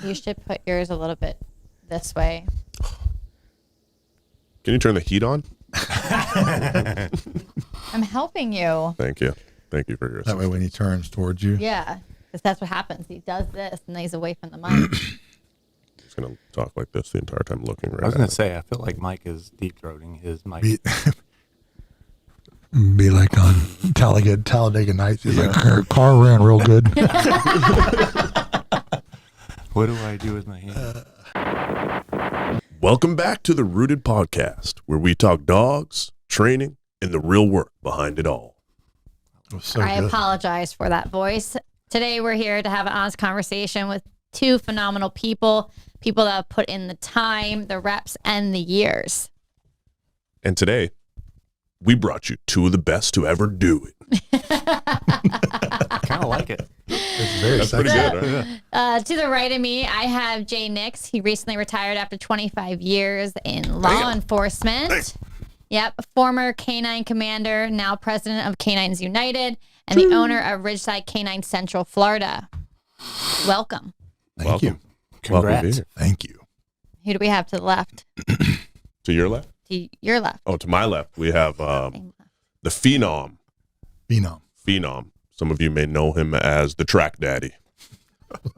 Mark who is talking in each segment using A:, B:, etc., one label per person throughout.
A: You should put yours a little bit this way.
B: Can you turn the heat on?
A: I'm helping you.
B: Thank you. Thank you for your
C: That way when he turns towards you.
A: Yeah, because that's what happens. He does this, and then he's away from the mic.
B: He's going to talk like this the entire time looking right
D: I was
B: at
D: going
B: me.
D: to say, I feel like Mike is deep-throating his mic.
C: Be like on Talladega Nights. He's like, her car ran real good.
D: What do I do with my hand?
B: Welcome back to the Rooted Podcast, where we talk dogs, training, and the real work behind it all.
C: It was so
A: I
C: good.
A: apologize for that voice. Today, we're here to have an honest conversation with two phenomenal people that have put in the time, the reps, and the years.
B: And today, we brought you two of the best to ever do it.
D: Kind of like it.
C: It's very
B: That's pretty
C: sexy.
B: good, right?
A: To the right of me, I have Jay Nix. He recently retired after 25 years in law enforcement.
B: Damn.
A: Yep, former Canine commander, now president of Canines United, and the owner of Ridgeside Canine Central, Florida. Welcome.
C: Thank you.
B: Welcome to be
D: Congrats.
B: here.
C: Thank you.
A: Who do we have to the left?
B: To your left?
A: To your left.
B: Oh, to my left, we have the Phenom.
C: Phenom.
B: Some of you may know him as the Track Daddy.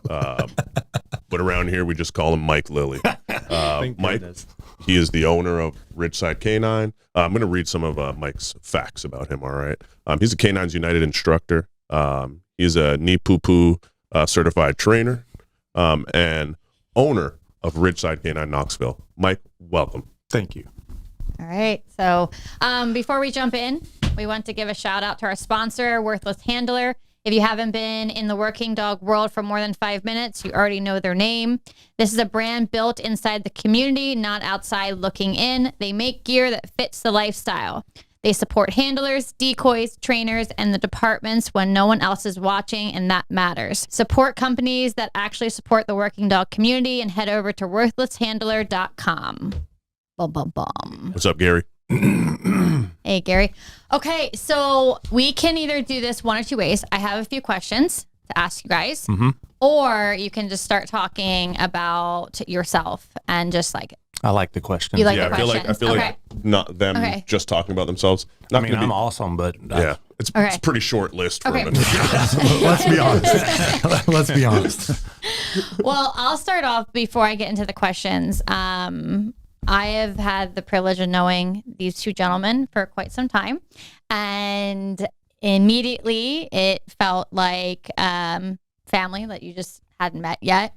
B: But around here, we just call him Mike Lilley.
D: Thank
B: Mike,
D: goodness.
B: he is the owner of Ridgeside Canine. I'm going to read some of Mike's facts about him, all right? He's a Canines United instructor. He's a knee poo-poo certified trainer and owner of Ridgeside Canine Knoxville. Mike, welcome.
D: Thank you.
A: All right. So before we jump in, we want to give a shout out to our sponsor, Worthless Handler. If you haven't been in the working dog world for more than 5 minutes, you already know their name. This is a brand built inside the community, not outside looking in. They make gear that fits the lifestyle. They support handlers, decoys, trainers, and the departments when no one else is watching, and that matters. Support companies that actually support the working dog community and head over to worthlesshandler.com. Bum, bum, bum.
B: What's up, Gary?
A: Hey, Gary. Okay, so we can either do this one or two ways. I have a few questions to ask you guys, or you can just start talking about yourself and just like,
D: I like the question.
A: you like
B: Yeah,
A: the
B: I feel
A: questions.
B: like not them
A: Okay.
B: just talking about themselves.
D: I
B: Not
D: mean,
B: gonna
D: I'm
B: be,
D: awesome, but
B: yeah, it's
A: Okay.
B: a pretty short list for
A: Okay.
B: him.
C: Let's be honest. Let's be honest.
A: Well, I'll start off before I get into the questions. I have had the privilege of knowing these two gentlemen for quite some time, and immediately it felt like family that you just hadn't met yet.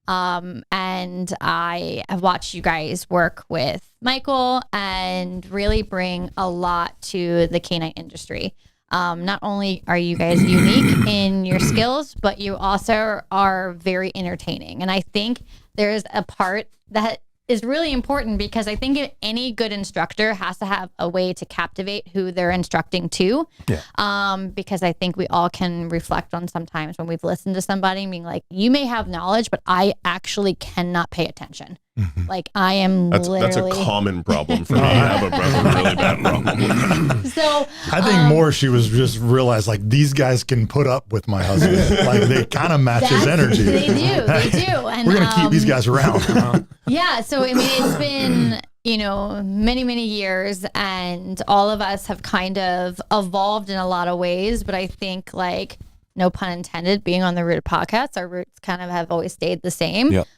A: And I have watched you guys work with Michael and really bring a lot to the canine industry. Not only are you guys unique in your skills, but you also are very entertaining. And I think there's a part that is really important because I think any good instructor has to have a way to captivate who they're instructing to.
D: Yeah.
A: Because I think we all can reflect on sometimes when we've listened to somebody and being like, you may have knowledge, but I actually cannot pay attention. Like I am
B: That's
A: literally.
B: a common problem for me. I have a really bad problem.
A: So
C: I think more she was just realized like these guys can put up with my husband. Like they kind of match his energy.
A: They do. And
C: We're gonna keep these guys around.
A: yeah. So I mean, it's been, many, many years, and all of us have kind of evolved in a lot of ways. But I think, like, no pun intended, being on the Rooted podcast, our roots kind of have always stayed the same.
D: Yep.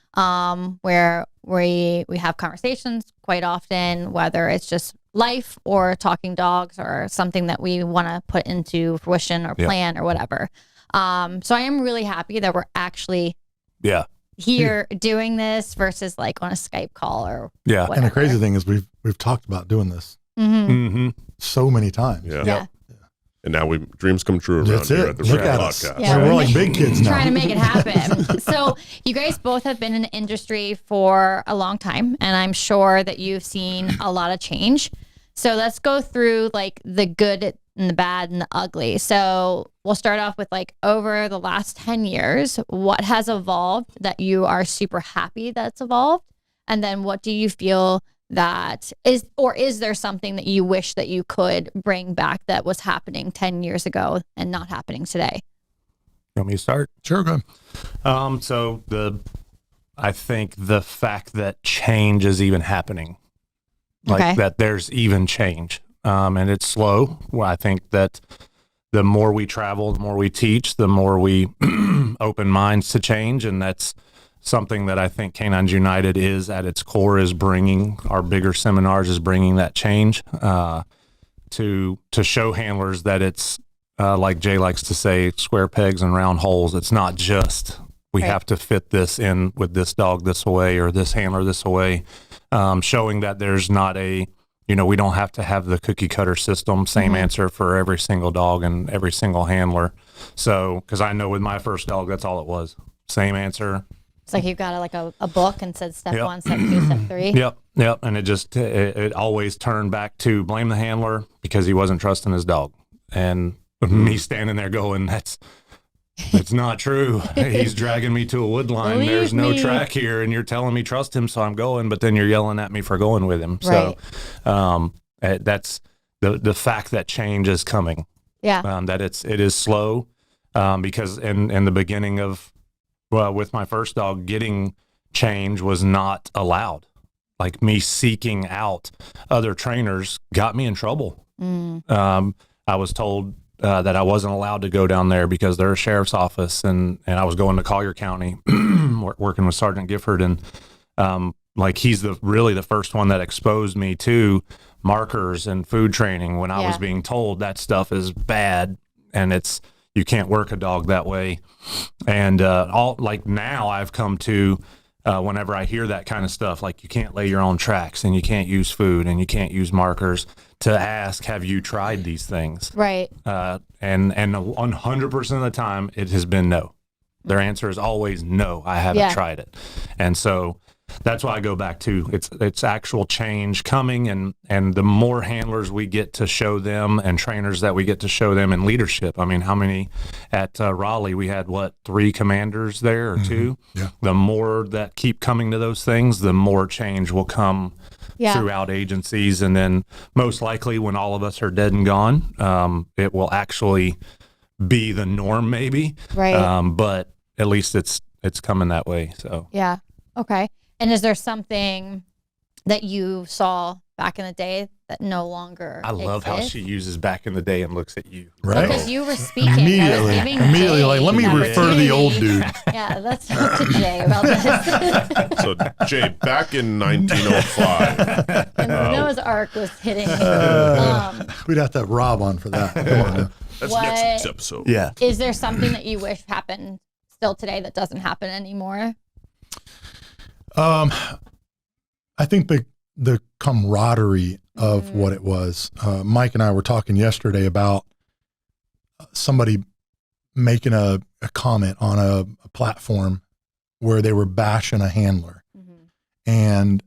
A: Where we have conversations quite often, whether it's just life or talking dogs or something that we want to put into fruition or plan or whatever. So I am really happy that we're actually
D: yeah.
A: here doing this versus like on a Skype call or
D: Yeah.
A: whatever.
C: And the crazy thing is we've talked about doing this
D: Mm-hmm.
C: so many times.
A: Yeah.
B: And now dreams come true around
C: That's
B: here
C: it.
B: at the
C: Look
B: Rooted
C: at us.
B: Podcast.
A: Yeah.
C: We're like big kids now.
A: Trying to make it happen. So you guys both have been in the industry for a long time, and I'm sure that you've seen a lot of change. So let's go through like the good and the bad and the ugly. So we'll start off with like over the last 10 years, what has evolved that you are super happy that's evolved? And then what do you feel that is, or is there something that you wish that you could bring back that was happening 10 years ago and not happening today?
D: You want me to start?
C: Sure, go.
D: So the I think the fact that change is even happening, like
A: Okay.
D: that there's even change, and it's slow. Well, I think that the more we travel, the more we teach, the more we open minds to change, and that's something that I think Canines United is at its core, is bringing our bigger seminars, is bringing that change to show handlers that it's like Jay likes to say, square pegs and round holes. It's not just we
A: Right.
D: have to fit this in with this dog this way or this handler this way, showing that there's not a, we don't have to have the cookie cutter system, same answer for every single dog and every single handler. So, because I know with my first dog, that's all it was. Same answer.
A: It's like you've got a book and said step
D: Yep.
A: 1, step 2, step 3.
D: Yep. And it always turned back to blame the handler because he wasn't trusting his dog. And me standing there going, that's not true. He's dragging me to a wood line.
A: Believe
D: There's no
A: me.
D: track here, and you're telling me trust him, so I'm going. But then you're yelling at me for going with him.
A: Right.
D: So that's the fact that change is coming.
A: Yeah.
D: That it is slow, because in the beginning of with my first dog, getting change was not allowed. Like me seeking out other trainers got me in trouble. I was told that I wasn't allowed to go down there because they're a sheriff's office, and I was going to Collier County, working with Sergeant Gifford, and like he's really the first one that exposed me to markers and food training when I was
A: Yeah.
D: being told that stuff is bad and you can't work a dog that way. And now I've come to whenever I hear that kind of stuff, like you can't lay your own tracks and you can't use food and you can't use markers, to ask, have you tried these things?
A: Right.
D: And 100% of the time it has been no. Their answer is always no, I haven't
A: Yeah.
D: tried it. And so that's why I go back to it's actual change coming, and the more handlers we get to show them and trainers that we get to show them in leadership. I mean, how many at Raleigh, we had 3 commanders there or 2?
C: Yeah.
D: The more that keep coming to those things, the more change will come
A: Yeah.
D: throughout agencies. And then most likely when all of us are dead and gone, it will actually be the norm maybe.
A: Right.
D: But at least it's coming that way. So
A: Yeah. Okay. And is there something that you saw back in the day that no longer
D: I love how
A: exists?
D: she uses back in the day and looks at you.
C: Right.
A: Because you were speaking. I was
C: Immediately,
A: giving
C: immediately,
A: Jay
C: like, let me
A: the
C: refer to the old
A: opportunity.
C: dude.
A: Yeah, let's talk to Jay about this.
B: So, Jay, back in 1905,
A: And Noah's Ark was hitting me.
C: We'd have to have Rob on for that. Come on. Now.
B: that's
A: What-
B: next week's episode.
D: Yeah.
A: Is there something that you wish happened still today that doesn't happen anymore?
C: I think the camaraderie of what it was. Mike and I were talking yesterday about somebody making a comment on a platform where they were bashing a handler, and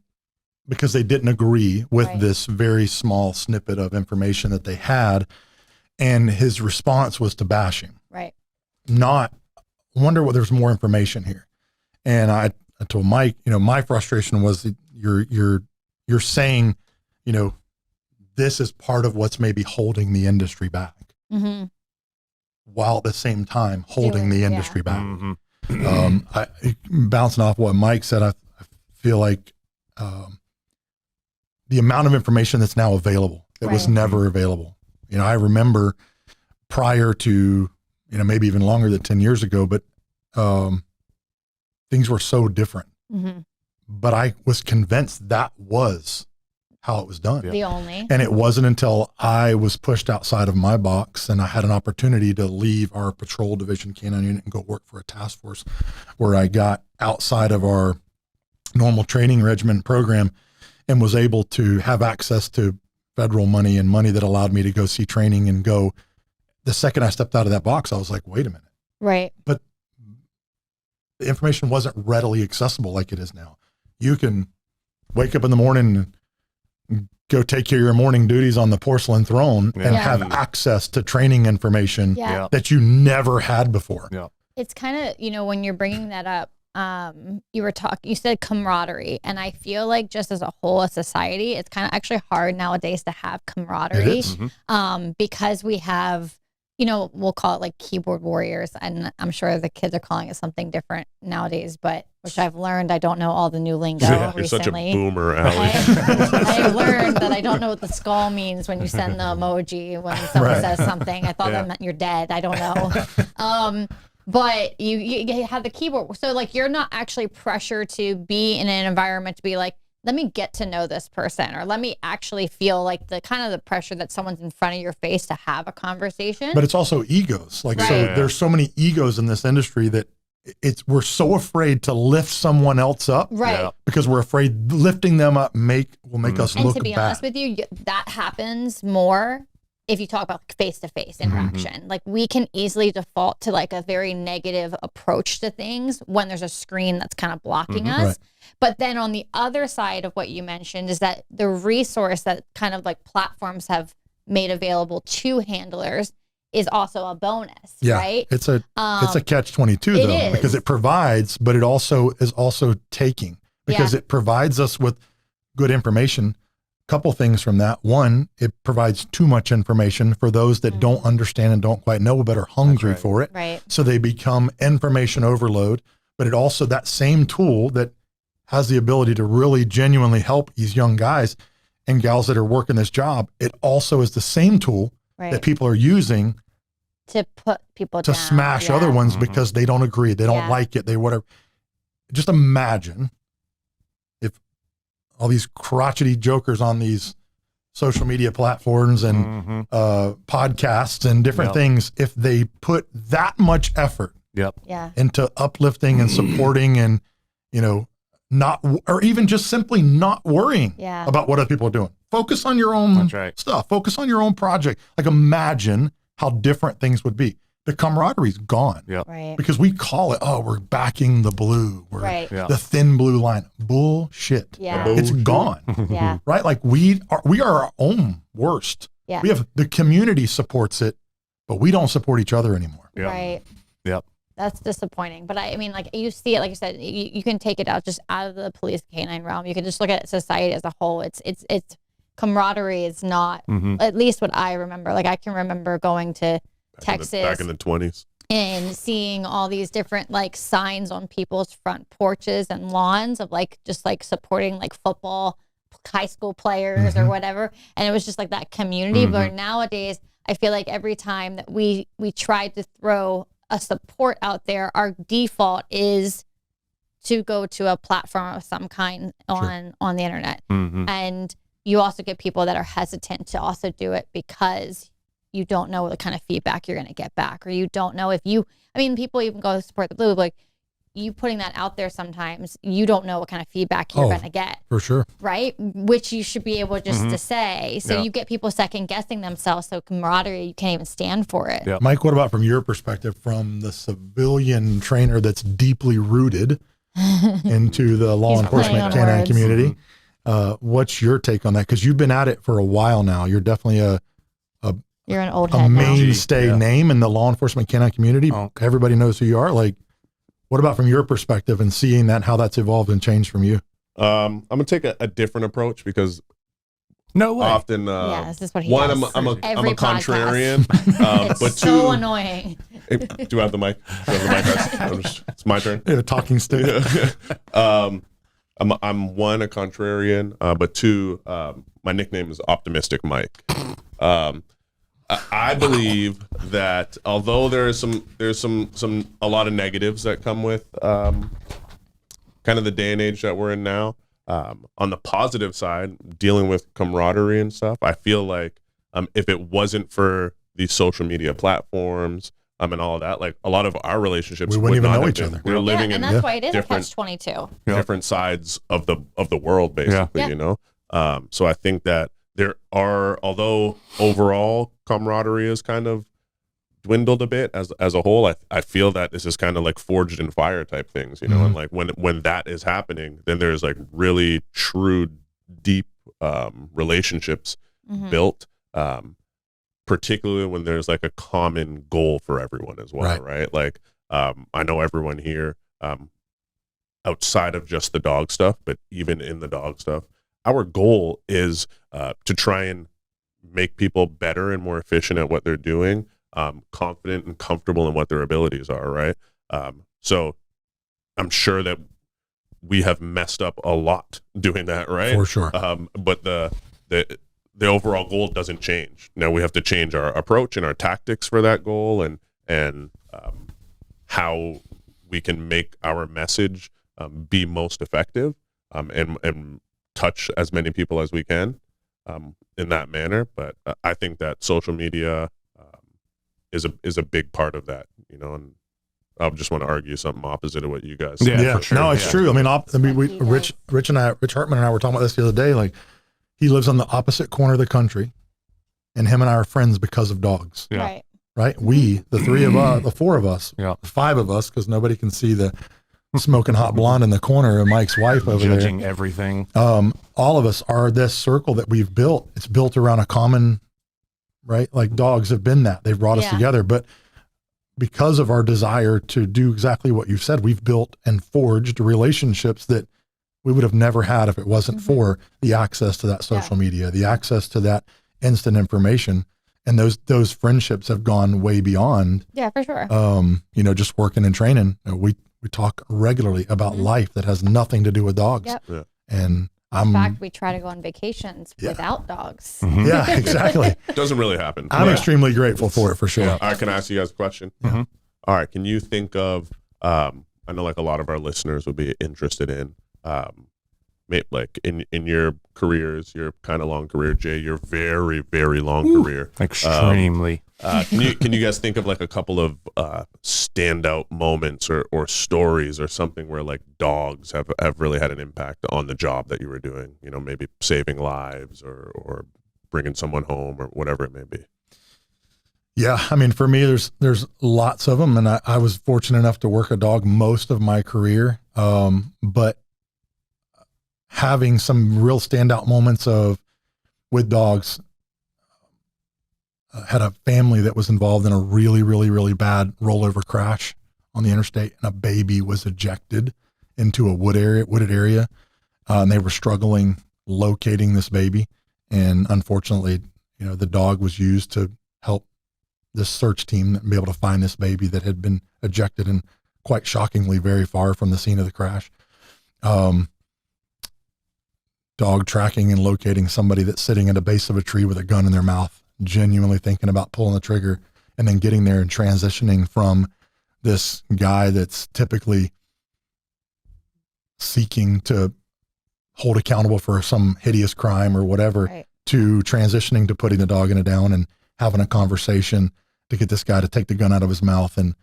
C: because they didn't agree with
A: Right.
C: this very small snippet of information that they had, and his response was to bash him.
A: Right.
C: Not wonder what there's more information here. And I told Mike, my frustration was that you're saying, this is part of what's maybe holding the industry back,
A: Mm-hmm.
C: while at the same time holding the industry back.
D: Mm-hmm.
C: Bouncing off what Mike said, I feel like the amount of information that's now available that was
A: Right.
C: never available. I remember prior to, maybe even longer than 10 years ago, but things were so different.
A: Mm-hmm.
C: But I was convinced that was how it was done.
A: The only.
C: And it wasn't until I was pushed outside of my box and I had an opportunity to leave our patrol division canine unit and go work for a task force, where I got outside of our normal training regimen program and was able to have access to federal money and money that allowed me to go see training and go. The second I stepped out of that box, I was like, wait a minute.
A: Right.
C: But the information wasn't readily accessible like it is now. You can wake up in the morning and go take care of your morning duties on the porcelain throne and
D: Yeah.
C: have access to training information
A: Yeah.
D: Yeah.
C: that you never had before.
D: Yeah.
A: It's kind of, when you're bringing that up, you said camaraderie, and I feel like just as a whole, as society, it's kind of actually hard nowadays to have camaraderie,
C: It is.
A: because we have we'll call it like keyboard warriors, and I'm sure the kids are calling it something different nowadays, but which I've learned I don't know all the new lingo
B: You're
A: recently.
B: such a boomer, Allie.
A: I learned that I don't know what the skull means when you send the emoji when someone says something. I thought that meant you're dead. I don't know. But you have the keyboard. So like you're not actually pressured to be in an environment to be like, let me get to know this person, or let me actually feel like the kind of the pressure that someone's in front of your face to have a conversation.
C: But it's also egos. Like, so there's so many egos in this industry that we're so afraid to lift someone else up,
A: right?
C: Because we're afraid lifting them up will make us look bad.
A: And to be honest with you, that happens more if you talk about face-to-face interaction. Like we can easily default to like a very negative approach to things when there's a screen that's kind of blocking us.
C: Right.
A: But then on the other side of what you mentioned is that the resource that kind of like platforms have made available to handlers is also a bonus, right?
C: It's a catch-22 though, because it provides, but it also is also taking, because it provides us with good information. Couple things from that. One, it provides too much information for those that don't understand and don't quite know, but are hungry for it.
A: Right.
C: So they become information overload. But it also, that same tool that has the ability to really genuinely help these young guys and gals that are working this job, it also is the same tool that people are using
A: to put people
C: to
A: down,
C: smash other ones because they don't agree, they don't like it, they whatever. Just imagine if all these crotchety jokers on these social media platforms and podcasts and different things, if they put that much effort into uplifting and supporting and, not, or even just simply not worrying about what other people are doing. Focus on your own stuff. Focus on your own project. Like imagine how different things would be. The camaraderie's gone. Because we call it, we're backing the blue. We're the thin blue line. Bullshit. It's gone. Right? Like we are our own worst. We have, the community supports it, but we don't support each other anymore.
A: Right. That's disappointing. But I mean, like you see it, like you said, you can take it out of the police canine realm. You can just look at society as a whole. It's camaraderie is not, at least what I remember. Like I can remember going to Texas
B: back in the 20s
A: and seeing all these different like signs on people's front porches and lawns of like, just like supporting like football, high school players or whatever. And it was just like that community. But nowadays I feel like every time that we try to throw a support out there, our default is to go to a platform of some kind on the internet. And you also get people that are hesitant to also do it because you don't know the kind of feedback you're going to get back, or you don't know if people even go support the blue, like you putting that out there, sometimes you don't know what kind of feedback you're going to get.
C: For sure.
A: Right. Which you should be able just to say. So you get people second guessing themselves. So camaraderie, you can't even stand for it.
C: Mike, what about from your perspective, from the civilian trainer that's deeply rooted into the law enforcement canine community? What's your take on that? Because you've been at it for a while now. You're definitely
A: you're an old head
C: mainstay name in the law enforcement canine community. Everybody knows who you are. Like, what about from your perspective and seeing that, how that's evolved and changed from you?
B: I'm gonna take a different approach because often
A: this is what he
B: one
A: does.
B: I'm a contrarian,
A: it's
B: but
A: so
B: two,
A: annoying.
B: Do I have the mic? It's my turn.
C: Yeah, talking stick.
B: I'm one, a contrarian, but two, my nickname is Optimistic Mike. I believe that although there's a lot of negatives that come with kind of the day and age that we're in now, on the positive side, dealing with camaraderie and stuff, I feel like if it wasn't for these social media platforms and all of that, like a lot of our relationships
C: we wouldn't even know each other.
B: We're living
A: and
B: in
A: that's why it is a catch-22.
B: Different sides of the world, basically, So I think that there are, although overall camaraderie is kind of dwindled a bit as a whole, I feel that this is kind of like forged in fire type things, and like when that is happening, then there's like really true, deep relationships built, particularly when there's like a common goal for everyone as well, right? Like I know everyone here, outside of just the dog stuff, but even in the dog stuff, our goal is to try and make people better and more efficient at what they're doing, confident and comfortable in what their abilities are, right? So I'm sure that we have messed up a lot doing that, right?
C: For sure.
B: But the overall goal doesn't change. Now we have to change our approach and our tactics for that goal, and how we can make our message be most effective, and touch as many people as we can in that manner. But I think that social media is a big part of that, and I just want to argue something opposite of what you guys said.
C: Yeah,
B: for sure.
C: no, it's true. I mean, Rich Hartman and I were talking about this the other day. Like, he lives on the opposite corner of the country, and him and I are friends because of dogs.
D: Yeah.
C: Right. We, the three of us, the four of us,
D: Yeah.
C: the five of us, because nobody can see the smoking hot blonde in the corner of Mike's wife over
D: Judging
C: there.
D: everything.
C: All of us are this circle that we've built. It's built around a common, right? Like, dogs have been that. They've brought us together. But because of our desire to do exactly what you said, we've built and forged relationships that we would have never had if it wasn't for the access to that social media, the access to that instant information. And those friendships have gone way beyond,
A: for sure.
C: Just working and training. We talk regularly about life that has nothing to do with dogs.
A: Yep.
B: Yeah.
C: And
A: In fact, we try to go on vacations without dogs.
C: yeah, exactly.
B: Doesn't really happen.
C: I'm extremely grateful for it, for sure.
B: All right, can I ask you guys a question?
D: Mm-hmm.
B: All right, can you think of, I know like a lot of our listeners would be interested in, like in your careers, your kind of long career, Jay, your very, very long career.
D: Extremely.
B: Can you guys think of like a couple of standout moments or stories or something where like dogs have really had an impact on the job that you were doing? Maybe saving lives or bringing someone home or whatever it may be.
C: Yeah, I mean, for me, there's lots of them, and I was fortunate enough to work a dog most of my career, but having some real standout moments with dogs. Had a family that was involved in a really, really, really bad rollover crash on the interstate, and a baby was ejected into a wooded area, and they were struggling locating this baby, and unfortunately, the dog was used to help this search team be able to find this baby that had been ejected and quite shockingly very far from the scene of the crash. Dog tracking and locating somebody that's sitting at a base of a tree with a gun in their mouth, genuinely thinking about pulling the trigger, and then getting there and transitioning from this guy that's typically seeking to hold accountable for some hideous crime or whatever, to transitioning to putting the dog in a down and having a conversation to get this guy to take the gun out of his mouth and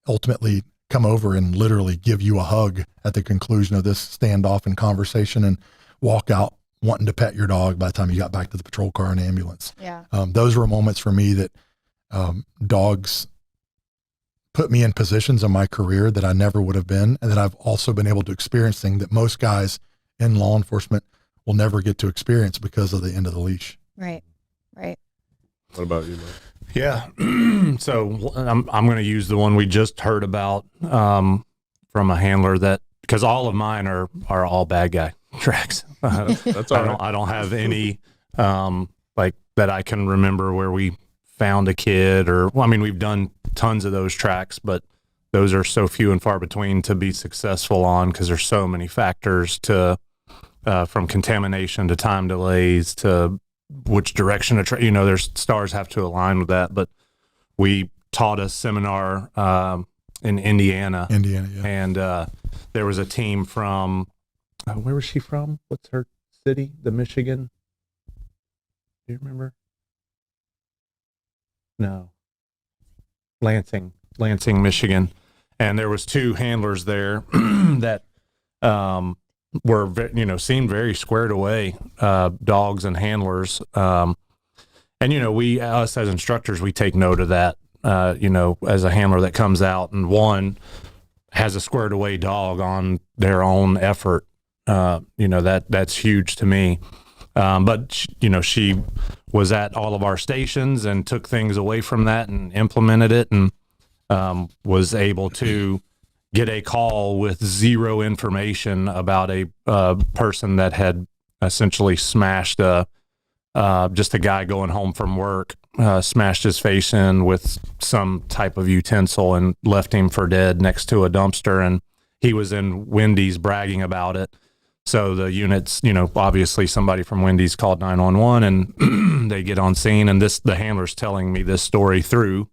C: ultimately come over and literally give you a hug at the conclusion of this standoff and conversation, and walk out wanting to pet your dog by the time you got back to the patrol car and ambulance.
A: Yeah.
C: Those were moments for me that dogs put me in positions in my career that I never would have been, and that I've also been able to experience things that most guys in law enforcement will never get to experience because of the end of the leash.
A: Right.
B: What about you, Mike?
D: Yeah. So I'm going to use the one we just heard about from a handler, that because all of mine are all bad guy tracks.
B: That's all right.
D: I don't have any like that I can remember where we found a kid we've done tons of those tracks, but those are so few and far between to be successful on, because there's so many factors to from contamination to time delays to which direction there's stars have to align with that. But we taught a seminar in Indiana, and there was a team from where was she from? What's her city? The Michigan. Do you remember? No. Lansing, Michigan. And there was two handlers there that were, seemed very squared away, dogs and handlers. And, us as instructors, we take note of that, as a handler that comes out and one has a squared away dog on their own effort. That's huge to me. But she was at all of our stations and took things away from that and implemented it, and was able to get a call with zero information about a person that had essentially smashed a just a guy going home from work, smashed his face in with some type of utensil and left him for dead next to a dumpster. And he was in Wendy's bragging about it. So the units, obviously somebody from Wendy's called 911 and they get on scene. And the handler's telling me this story through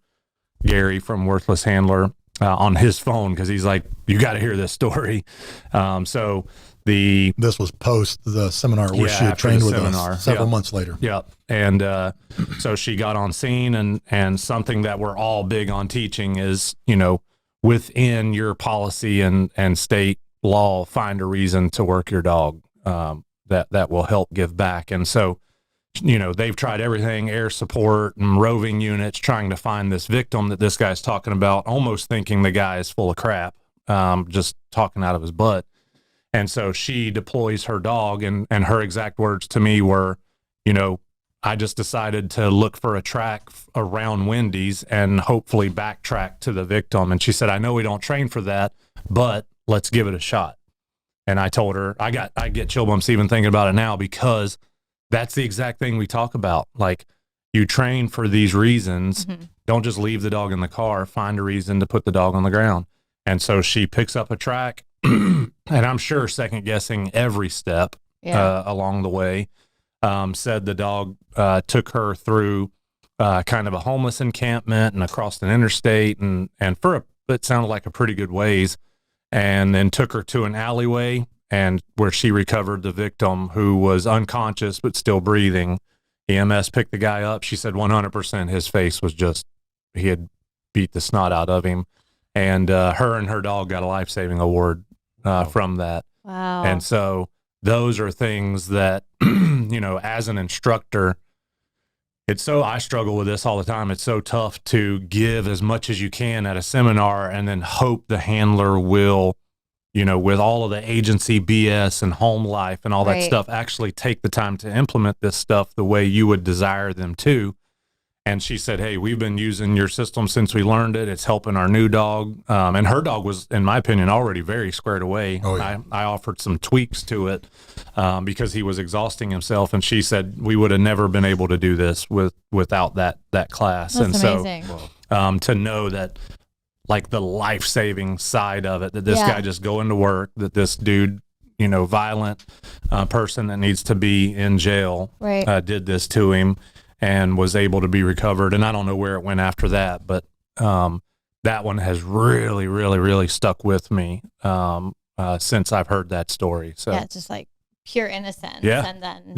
D: Gary from Worthless Handler on his phone, because he's like, you got to hear this story.
C: This was post the seminar where she had trained with us several months later.
D: Yeah. And so she got on scene, and something that we're all big on teaching is, within your policy and state law, find a reason to work your dog that will help give back. And so, they've tried everything, air support and roving units, trying to find this victim that this guy's talking about, almost thinking the guy is full of crap, just talking out of his butt. And so she deploys her dog, and her exact words to me were, I just decided to look for a track around Wendy's and hopefully backtrack to the victim. And she said, I know we don't train for that, but let's give it a shot. And I told her, I get chill bumps even thinking about it now, because that's the exact thing we talk about. Like, you train for these reasons. Mm-hmm. Don't just leave the dog in the car. Find a reason to put the dog on the ground. And so she picks up a track, and I'm sure second guessing every step along the way. Said the dog took her through kind of a homeless encampment and across an interstate, and it sounded like a pretty good ways, and then took her to an alleyway, and where she recovered the victim, who was unconscious but still breathing. EMS picked the guy up. She said 100% his face was just, he had beat the snot out of him. And her and her dog got a life-saving award from that.
A: Wow.
D: And so those are things that, as an instructor, I struggle with this all the time. It's so tough to give as much as you can at a seminar and then hope the handler will, with all of the agency BS and home life and all that stuff, actually take the time to implement this stuff the way you would desire them to. And she said, hey, we've been using your system since we learned it. It's helping our new dog. And her dog was, in my opinion, already very squared away. Oh, yeah. I offered some tweaks to it because he was exhausting himself. And she said, we would have never been able to do this without that class.
A: That's amazing.
D: So to know that, like, the life-saving side of it, that this guy just going to work, that this dude, violent person that needs to be in jail did this to him and was able to be recovered. And I don't know where it went after that, but that one has really, really, really stuck with me since I've heard that story. So
A: it's just like pure innocence.
D: Yeah.
A: And then,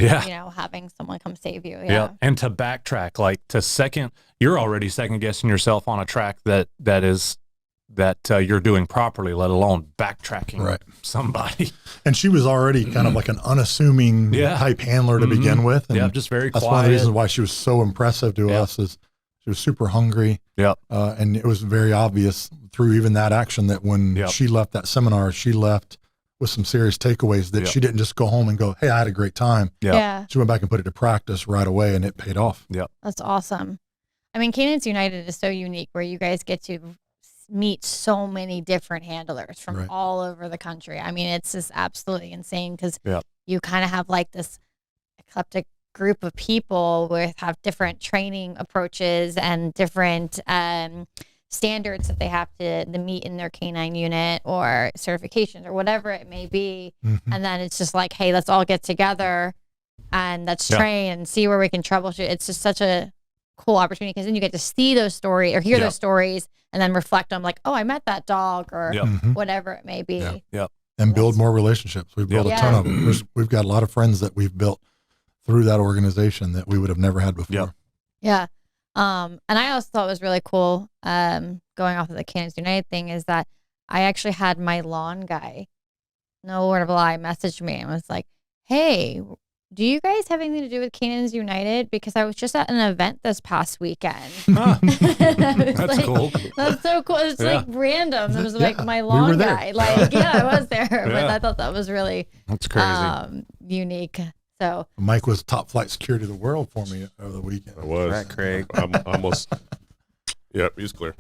A: having someone come save you.
D: Yeah. And to backtrack, like, you're already second guessing yourself on a track that you're doing properly, let alone backtracking somebody.
C: And she was already kind of like an unassuming type handler to begin with. And
D: just very quiet.
C: That's one of the reasons why she was so impressive to us, is she was super hungry. And it was very obvious through even that action that when she left that seminar, she left with some serious takeaways, that she didn't just go home and go, hey, I had a great time. She went back and put it to practice right away, and it paid off.
A: That's awesome. I mean, Canaans United is so unique, where you guys get to meet so many different handlers from all over the country. I mean, it's just absolutely insane, because you kind of have like this eclectic group of people have different training approaches and different standards that they have to meet in their canine unit or certifications or whatever it may be. Mm-hmm. And then it's just like, hey, let's all get together and let's train and see where we can troubleshoot. It's just such a cool opportunity, because then you get to see those stories or hear those stories and then reflect on, like, oh, I met that dog, or whatever it may be.
C: And build more relationships. We've built a ton of them. We've got a lot of friends that we've built through that organization that we would have never had before.
A: And I also thought it was really cool, going off of the Canaans United thing, is that I actually had my lawn guy, no word of a lie, messaged me and was like, hey, do you guys have anything to do with Canaans United? Because I was just at an event this past weekend.
D: That's cool.
A: That's so cool. It's like random. It was like my lawn guy. Like, I was there. But I thought that was really unique. So
C: Mike was top flight security of the world for me over the weekend.
B: I was.
E: Right, Craig.
B: I'm almost. Yep, he's clear.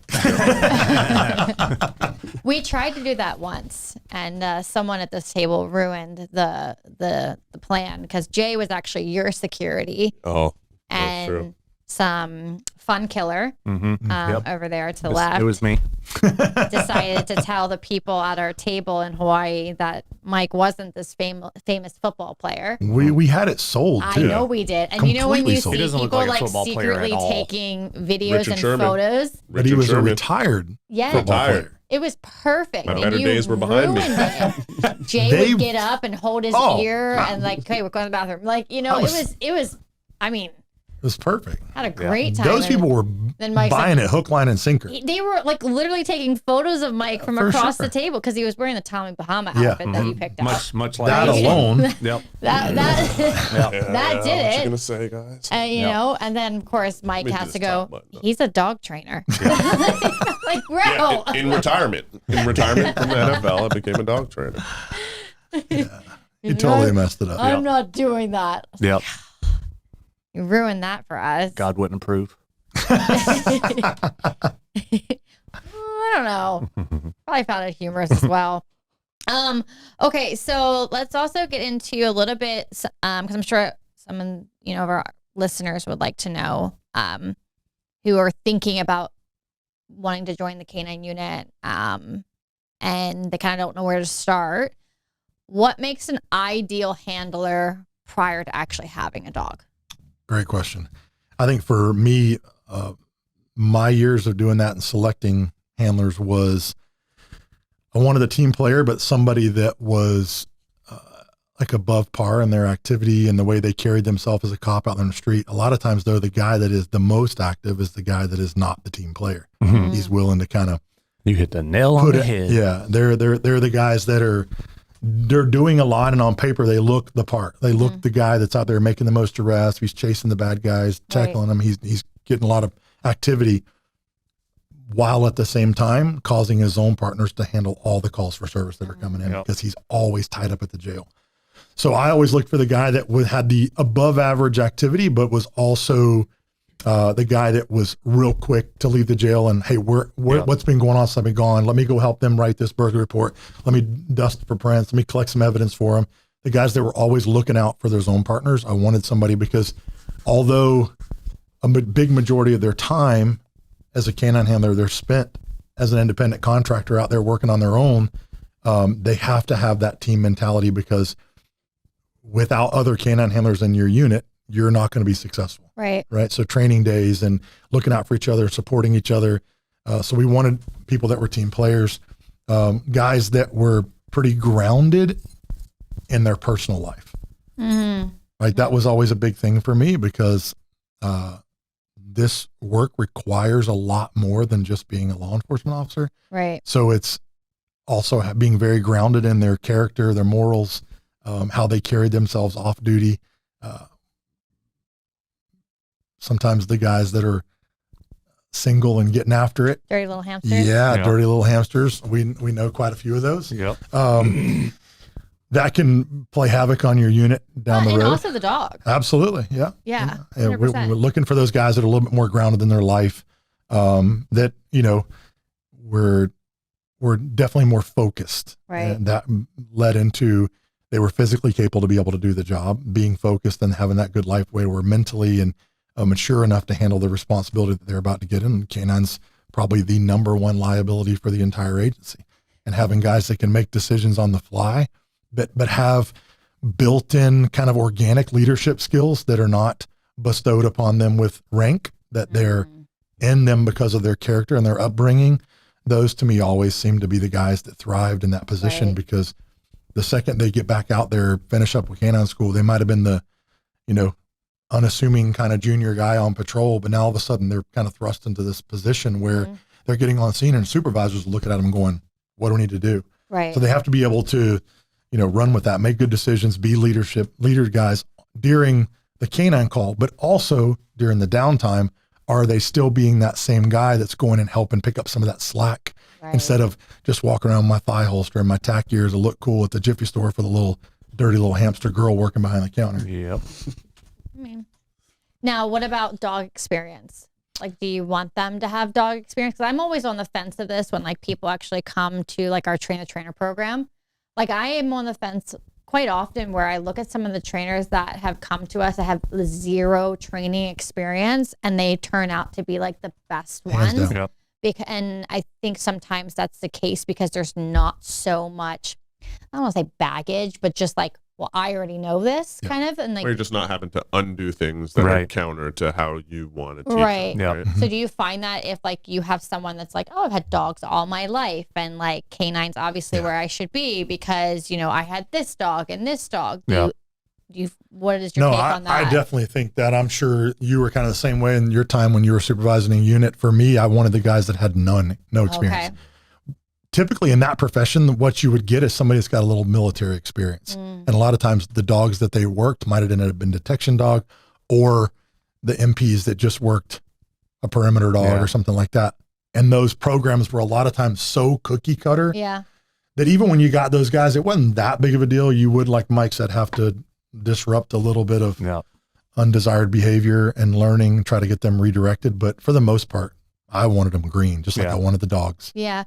A: We tried to do that once, and someone at this table ruined the plan because Jay was actually your security
B: Oh, that's true.
A: and some fun killer over there to the left
D: It was me.
A: decided to tell the people at our table in Hawaii that Mike wasn't this famous football player.
C: We had it sold
A: I
C: too.
A: know we did. And you know when
C: Completely
A: you
C: sold.
A: see
D: He doesn't look
A: people
D: like a
A: like
D: football player
A: secretly
D: at all.
A: taking videos
B: Richard
A: and
B: Sherman.
A: photos?
C: But he was a
B: Sherman.
C: retired
A: Yes.
C: football
B: Retired.
C: player.
A: It was perfect.
B: My
A: and
B: better
A: you
B: days were behind me.
A: ruined it. Jay
C: They-
A: would get up and hold his
C: Oh,
A: ear and like, okay, we're going to the bathroom. Like, you know, it was, I mean,
C: It was perfect.
A: had a great time.
C: Those
A: And
C: people were
A: then Mike's
C: buying
A: like-
C: it hook, line, and sinker.
A: they were like literally taking photos of Mike from
C: For
A: across
C: sure.
A: the table because he was wearing the Tommy Bahama
C: Yeah.
A: outfit that you picked out.
D: Much like
C: That
D: this.
C: alone.
D: Yep.
A: That
B: Yeah,
A: that did
B: what
A: it.
B: you gonna say, guys?
A: And, you know, and then of course Mike
B: Let me
A: has
B: do
A: to
B: this
A: go.
B: top button up.
A: He's a dog trainer. Like, bro.
B: Yeah, in retirement. In retirement from the NFL, I became a dog trainer.
C: He totally messed it up.
A: I'm not doing that.
D: Yep.
A: You ruined that for us.
D: God wouldn't approve.
A: I don't know. Probably found it humorous as well. Okay, so let's also get into a little bit, because I'm sure some of of our listeners would like to know, who are thinking about wanting to join the K9 unit, and they kind of don't know where to start. What makes an ideal handler prior to actually having a dog?
C: Great question. I think for me, my years of doing that and selecting handlers was I wanted a team player, but somebody that was like above par in their activity and the way they carried themselves as a cop out on the street. A lot of times, though, the guy that is the most active is the guy that is not the team player.
D: Mhm.
C: He's willing to kind of
D: You hit the nail on
C: put
D: the
C: it.
D: head.
C: Yeah, they're the guys that they're doing a lot, and on paper they look the part. They look the guy that's out there making the most arrests. He's chasing the bad guys, tackling them. He's getting a lot of activity, while at the same time causing his own partners to handle all the calls for service that are coming in
D: Yep.
C: because he's always tied up at the jail. So I always looked for the guy that had the above average activity, but was also the guy that was real quick to leave the jail and, hey, what's been going on since I've been gone? Let me go help them write this burglary report. Let me dust for prints. Let me collect some evidence for them. The guys that were always looking out for their own partners. I wanted somebody because although a big majority of their time as a canine handler, they're spent as an independent contractor out there working on their own. They have to have that team mentality because without other canine handlers in your unit, you're not going to be successful.
A: Right.
C: Right. So training days and looking out for each other, supporting each other. So we wanted people that were team players, guys that were pretty grounded in their personal life.
A: Mm-hmm.
C: Right. That was always a big thing for me because this work requires a lot more than just being a law enforcement officer.
A: Right.
C: So it's also being very grounded in their character, their morals, how they carried themselves off duty. Sometimes the guys that are single and getting after it.
A: Dirty little hamsters.
C: Yeah,
D: Yeah.
C: dirty little hamsters. We know quite a few of those.
D: Yep.
C: That can play havoc on your unit down the
A: and
C: road.
A: also the dog.
C: Absolutely. Yeah.
A: Yeah.
C: Yeah,
A: 100%.
C: we're looking for those guys that are a little bit more grounded in their life. That, we're definitely more focused.
A: Right.
C: And that led into they were physically capable to be able to do the job, being focused and having that good life way. We're mentally and mature enough to handle the responsibility that they're about to get in. Canine's probably the number one liability for the entire agency. And having guys that can make decisions on the fly, but have built-in kind of organic leadership skills that are not bestowed upon them with rank, that they're in them because of their character and their upbringing. Those to me always seem to be the guys that thrived in that position
A: Right.
C: because the second they get back out there, finish up with canine school, they might've been the, unassuming kind of junior guy on patrol, but now all of a sudden they're kind of thrust into this position where they're getting on scene and supervisors are looking at them going, what do we need to do?
A: Right.
C: So they have to be able to, run with that, make good decisions, be leader guys during the canine call, but also during the downtime. Are they still being that same guy that's going and helping pick up some of that slack
A: Right.
C: instead of just walking around with my thigh holster and my tack gears to look cool at the Jiffy store for the little dirty little hamster girl working behind the counter?
D: Yep.
A: I mean, now, what about dog experience? Like, do you want them to have dog experience? Because I'm always on the fence of this when like people actually come to like our trainer program. Like I am on the fence quite often where I look at some of the trainers that have come to us that have zero training experience and they turn out to be like the best ones.
D: Yep.
A: And I think sometimes that's the case because there's not so much, I don't want to say baggage, but just like, well, I already know this kind of. And like,
B: or you're just not having to undo things that are counter to how you want to teach
A: right.
B: them, right?
A: So do you find that if like you have someone that's like, oh, I've had dogs all my life and like canines obviously where I should be because, you know, I had this dog and this dog. Do you what is your take on that?
C: I definitely think that. I'm sure you were kind of the same way in your time when you were supervising a unit. For me, I wanted the guys that had no experience.
A: Okay.
C: Typically in that profession, what you would get is somebody that's got a little military experience. And a lot of times the dogs that they worked might have been detection dog or the MPs that just worked a perimeter dog or something like that. And those programs were a lot of times so cookie cutter that even when you got those guys, it wasn't that big of a deal. You would, like Mike said, have to disrupt a little bit of undesired behavior and learning, try to get them redirected. But for the most part, I wanted them green, just like I wanted the dogs.
A: Yeah.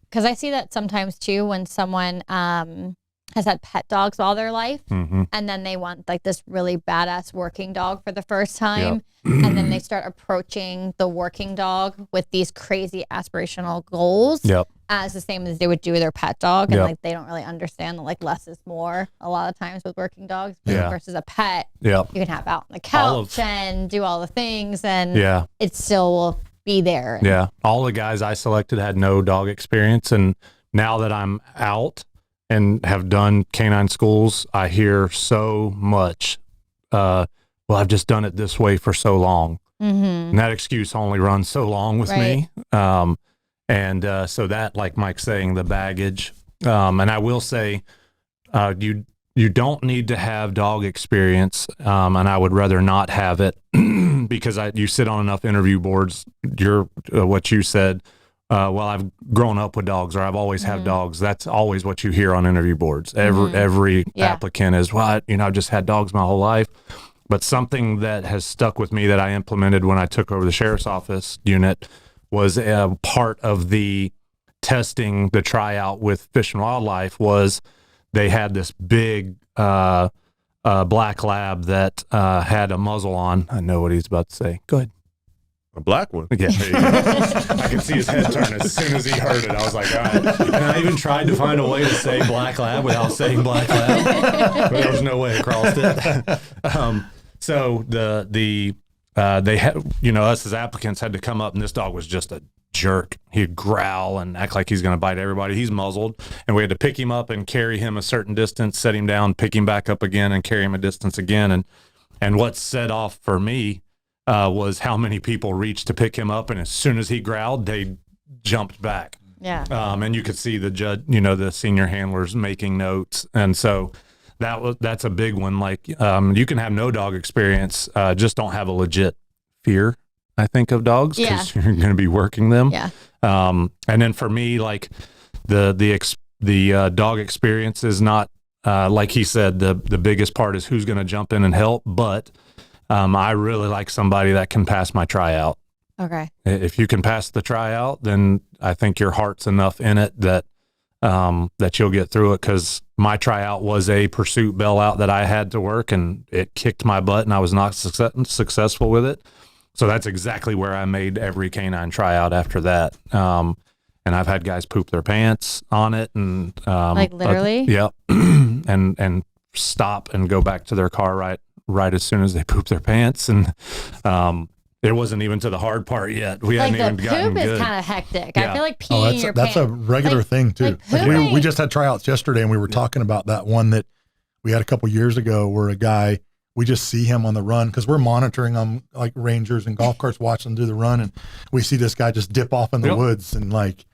A: Because I see that sometimes too when someone has had pet dogs all their life and then they want like this really badass working dog for the first time. And then they start approaching the working dog with these crazy aspirational goals as the same as they would do with their pet dog. And like they don't really understand that like less is more a lot of times with working dogs versus a pet. You can have out on the couch and do all the things and it still will be there.
D: All the guys I selected had no dog experience. And now that I'm out and have done canine schools, I hear so much, well, I've just done it this way for so long. And that excuse only runs so long with me. So that, like Mike's saying, the baggage. And I will say, you don't need to have dog experience, and I would rather not have it because you sit on enough interview boards. What you said, well, I've grown up with dogs, or I've always had dogs. That's always what you hear on interview boards. Every applicant is, well, I've just had dogs my whole life. But something that has stuck with me that I implemented when I took over the sheriff's office unit was a part of the testing, the tryout with Fish and Wildlife was they had this big black lab that had a muzzle on. I know what he's about to say. Go ahead.
B: A black one?
D: Yeah. I could see his head turn as soon as he heard it. I was like, all right. And I even tried to find a way to say black lab without saying black lab, but there was no way across it. So they had, us as applicants had to come up, and this dog was just a jerk. He'd growl and act like he's going to bite everybody. He's muzzled, and we had to pick him up and carry him a certain distance, set him down, pick him back up again, and carry him a distance again. And what set off for me was how many people reached to pick him up, and as soon as he growled, they jumped back. And you could see the judge, the senior handlers making notes, and so that's a big one. Like you can have no dog experience, just don't have a legit fear, I think, of dogs because you're going to be working them. And then for me, like the dog experience is not like he said. The biggest part is who's going to jump in and help. But I really like somebody that can pass my tryout.
A: Okay.
D: If you can pass the tryout, then I think your heart's enough in it that you'll get through it. Because my tryout was a pursuit bell out that I had to work, and it kicked my butt, and I was not successful with it. So that's exactly where I made every canine tryout after that. And I've had guys poop their pants on it, and
A: like literally,
D: and stop and go back to their car right as soon as they poop their pants, and it wasn't even to the hard part yet. We hadn't even gotten good.
A: Poop is kind of hectic. I feel like peeing your
C: pants. That's a regular thing too. We just had tryouts yesterday, and we were talking about that one that we had a couple years ago, where a guy. We just see him on the run because we're monitoring them like rangers and golf carts, watching them do the run. And we see this guy just dip off in the woods, and like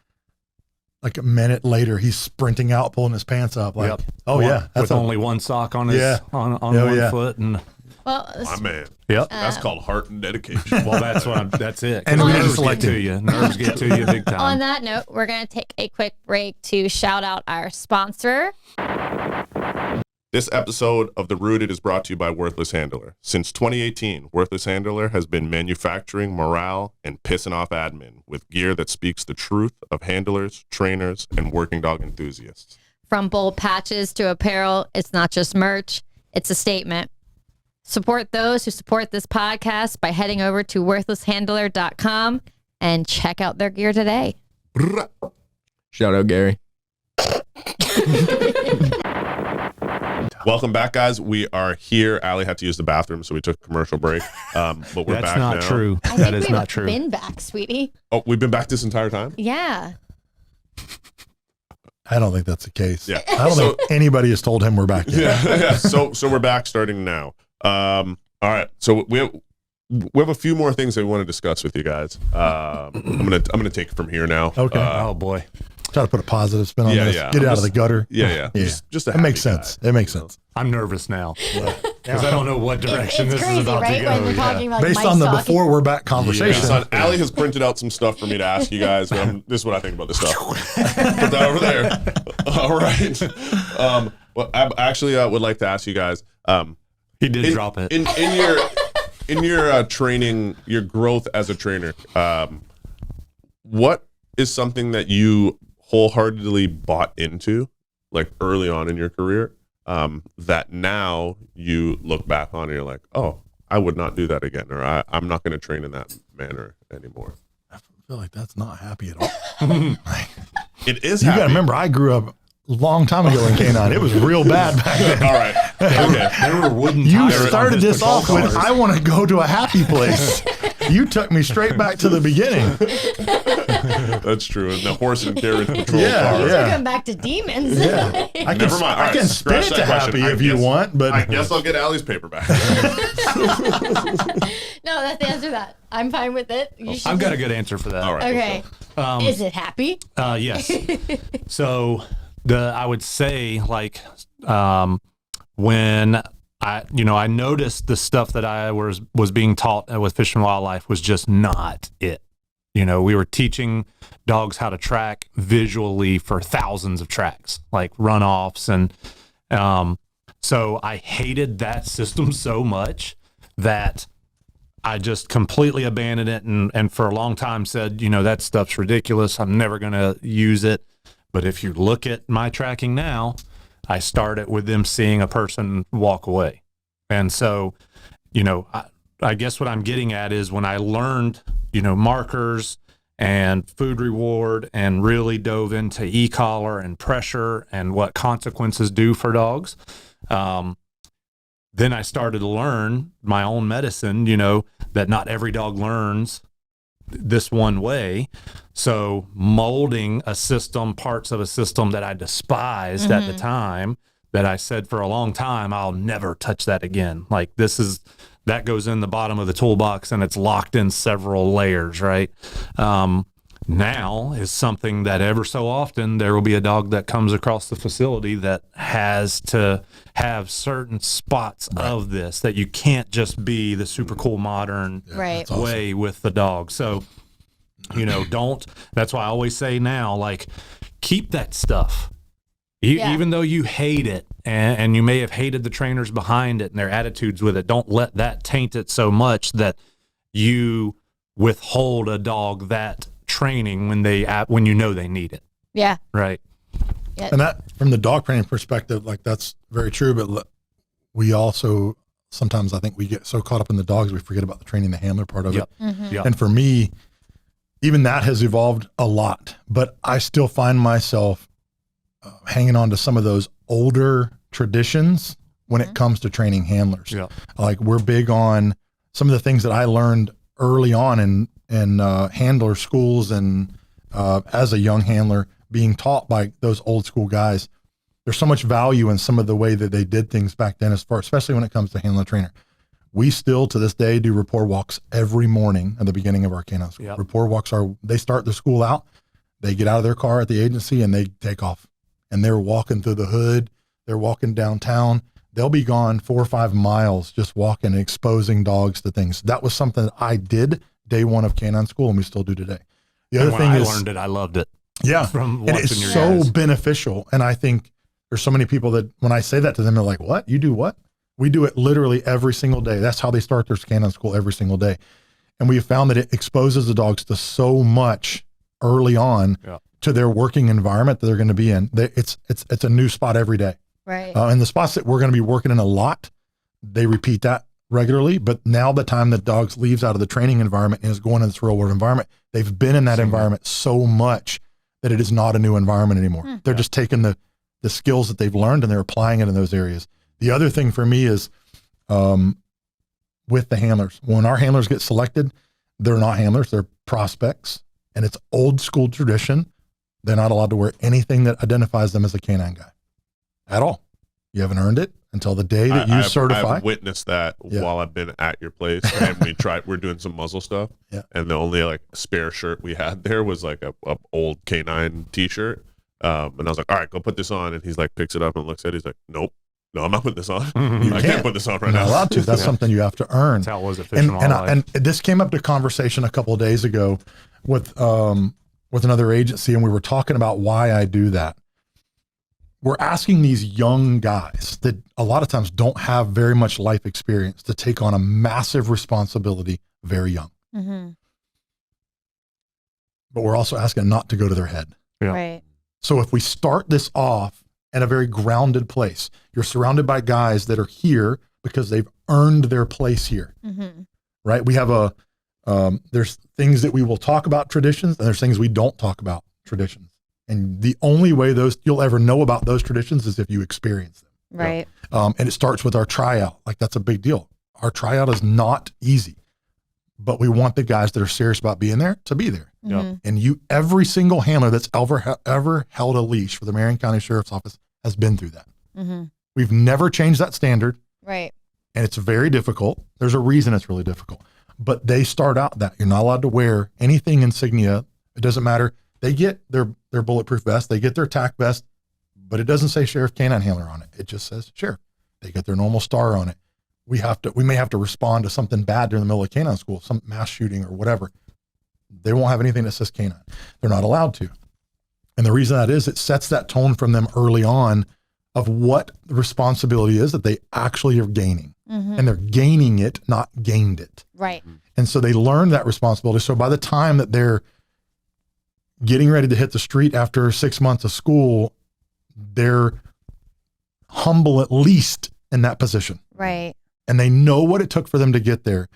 C: a minute later, he's sprinting out, pulling his pants up. Like, that's
D: with only one sock on his on one foot. And
B: my man. That's called heart and dedication.
D: Well, that's it.
C: And
D: nerves get to you. Nerves get to you big time.
A: On that note, we're going to take a quick break to shout out our sponsor.
B: This episode of The Rooted is brought to you by Worthless Handler. Since 2018, Worthless Handler has been manufacturing morale and pissing off admin with gear that speaks the truth of handlers, trainers, and working dog enthusiasts.
A: From bold patches to apparel, it's not just merch, it's a statement. Support those who support this podcast by heading over to worthlesshandler.com and check out their gear today.
E: Shout out, Gary.
B: Welcome back, guys. We are here. Allie had to use the bathroom, so we took a commercial break. But we're back now.
D: That's not true. That is not true.
A: Been back, sweetie.
B: Oh, we've been back this entire time?
A: Yeah.
C: I don't think that's the case.
B: Yeah.
C: I don't think anybody has told him we're back yet.
B: Yeah. So we're back starting now. All right. So we have a few more things that we want to discuss with you guys. I'm gonna take it from here now.
C: Okay.
D: Oh boy.
C: Try to put a positive spin on this. Get it out of the gutter.
B: Yeah. Just a
C: it makes
B: happy
C: sense.
B: guy.
C: It makes sense.
D: I'm nervous now because I don't know what direction
A: It's
D: this
A: crazy,
D: is about
A: right?
D: to go.
A: When we're talking about
C: Based
A: Mike's
C: on the
A: talking.
C: before we're back conversation.
B: Son, Allie has printed out some stuff for me to ask you guys. This is what I think about this stuff. Put that over there. All right. Well, I actually would like to ask you guys.
D: He did drop it.
B: In your training, your growth as a trainer, what is something that you wholeheartedly bought into, like early on in your career, that now you look back on and you're like, oh, I would not do that again, or I'm not going to train in that manner anymore?
C: I feel like that's not happy at all.
B: It is.
C: You got
B: happy.
C: to remember, I grew up a long time ago in K9. It was real bad back then.
B: All right. Okay.
D: There were wooden
C: You
D: tires on
C: started
D: his
C: this
D: patrol
C: off with,
D: cars.
C: I want to go to a happy place. You took me straight back to the beginning.
B: That's true. And the horse and carriage patrol
C: Yeah,
B: car.
C: yeah.
A: We're going back to demons.
C: Yeah. I can,
B: Never mind. All
C: I
B: right,
C: can spin
B: scratch
C: it
B: that
C: to
B: question.
C: happy
B: I
C: if you
B: guess-
C: want, but
B: I guess I'll get Allie's paper back.
A: No, that's the answer to that. I'm fine with it. You should
D: I've got a good answer for that.
B: All right.
A: Okay. Is it happy?
D: Yes. So I would say like when I noticed the stuff that I was being taught with Fish and Wildlife was just not it. We were teaching dogs how to track visually for thousands of tracks, like runoffs. And so I hated that system so much that I just completely abandoned it and for a long time said, that stuff's ridiculous. I'm never going to use it. But if you look at my tracking now, I started with them seeing a person walk away. And so, I guess what I'm getting at is when I learned, markers and food reward and really dove into e-collar and pressure and what consequences do for dogs, then I started to learn my own medicine, that not every dog learns this one way. So molding a system, parts of a system that I despised at the time, that I said for a long time, I'll never touch that again. Like that goes in the bottom of the toolbox and it's locked in several layers, right? Now is something that ever so often there will be a dog that comes across the facility that has to have certain spots of this, that you can't just be the super cool modern
A: Right.
C: awesome.
D: way with the dog. So, that's why I always say now, like, keep that stuff.
A: Yeah.
D: Even though you hate it and you may have hated the trainers behind it and their attitudes with it, don't let that taint it so much that you withhold a dog that training when they need it.
A: Yeah.
D: Right.
C: And that, from the dog training perspective, like that's very true. But we also sometimes, I think we get so caught up in the dogs we forget about the training the handler part of it.
D: Yep.
C: And for me, even that has evolved a lot. But I still find myself hanging on to some of those older traditions when it comes to training handlers.
D: Yeah.
C: Like we're big on some of the things that I learned early on in handler schools and as a young handler being taught by those old school guys. There's so much value in some of the way that they did things back then, especially when it comes to handler trainer. We still to this day do rapport walks every morning at the beginning of our canine school.
D: Yep.
C: Rapport walks they start the school out, they get out of their car at the agency and they take off. And they're walking through the hood, they're walking downtown. They'll be gone 4 or 5 miles just walking and exposing dogs to things. That was something that I did day one of canine school and we still do today. The other
D: And
C: thing
D: when
C: is
D: I learned it, I loved it.
C: yeah,
D: From
C: and
D: watching
C: it's
D: your
C: so
D: guys.
C: beneficial. And I think There's so many people that when I say that to them, they're like, what? You do what? We do it literally every single day. That's how they start their canine school every single day. And we have found that it exposes the dogs to so much early on to their working environment that they're going to be in. It's a new spot every day.
A: Right.
C: And the spots that we're going to be working in a lot, they repeat that regularly. But now the time that dogs leaves out of the training environment and is going into this real world environment, they've been in that environment so much that it is not a new environment anymore. They're just taking the skills that they've learned and they're applying it in those areas. The other thing for me is with the handlers. When our handlers get selected, they're not handlers, they're prospects. And it's old school tradition. They're not allowed to wear anything that identifies them as a canine guy at all. You haven't earned it until the day that you certify.
B: I've witnessed that while I've been at your place, and we're doing some muzzle stuff. Yeah. And the only like spare shirt we had there was like a old canine t-shirt. And I was like, all right, go put this on. And he's like, picks it up and looks at it. He's like, nope, no, I'm not putting this on. I can't put this on right now.
C: You're not allowed to. That's something you have to earn.
D: That's how it was at Fish and Wildlife.
C: And this came up to conversation a couple of days ago with another agency, and we were talking about why I do that. We're asking these young guys that a lot of times don't have very much life experience to take on a massive responsibility very young. Mm-hmm. But we're also asking not to go to their head.
A: Yeah. Right.
C: So if we start this off in a very grounded place, you're surrounded by guys that are here because they've earned their place here, right? We have there's things that we will talk about traditions, and there's things we don't talk about traditions. And the only way you'll ever know about those traditions is if you experience them.
A: Right.
C: And it starts with our tryout. Like, that's a big deal. Our tryout is not easy, but we want the guys that are serious about being there to be there. Mm-hmm. And every single handler that's ever held a leash for the Marion County Sheriff's Office has been through that. Mm-hmm. We've never changed that standard.
A: Right.
C: And it's very difficult. There's a reason it's really difficult, but they start out that you're not allowed to wear anything insignia. It doesn't matter. They get their bulletproof vest, they get their TAC vest, but it doesn't say Sheriff Canine Handler on it. It just says Sheriff. They get their normal star on it. We may have to respond to something bad during the middle of canine school, some mass shooting or whatever. They won't have anything that says canine. They're not allowed to. And the reason that is, it sets that tone from them early on of what the responsibility is that they actually are gaining. Mm-hmm. And they're gaining it, not gained it.
A: Right.
C: And so they learn that responsibility. So by the time that they're getting ready to hit the street after 6 months of school, they're humble at least in that position.
A: Right.
C: And they know what it took for them to get there.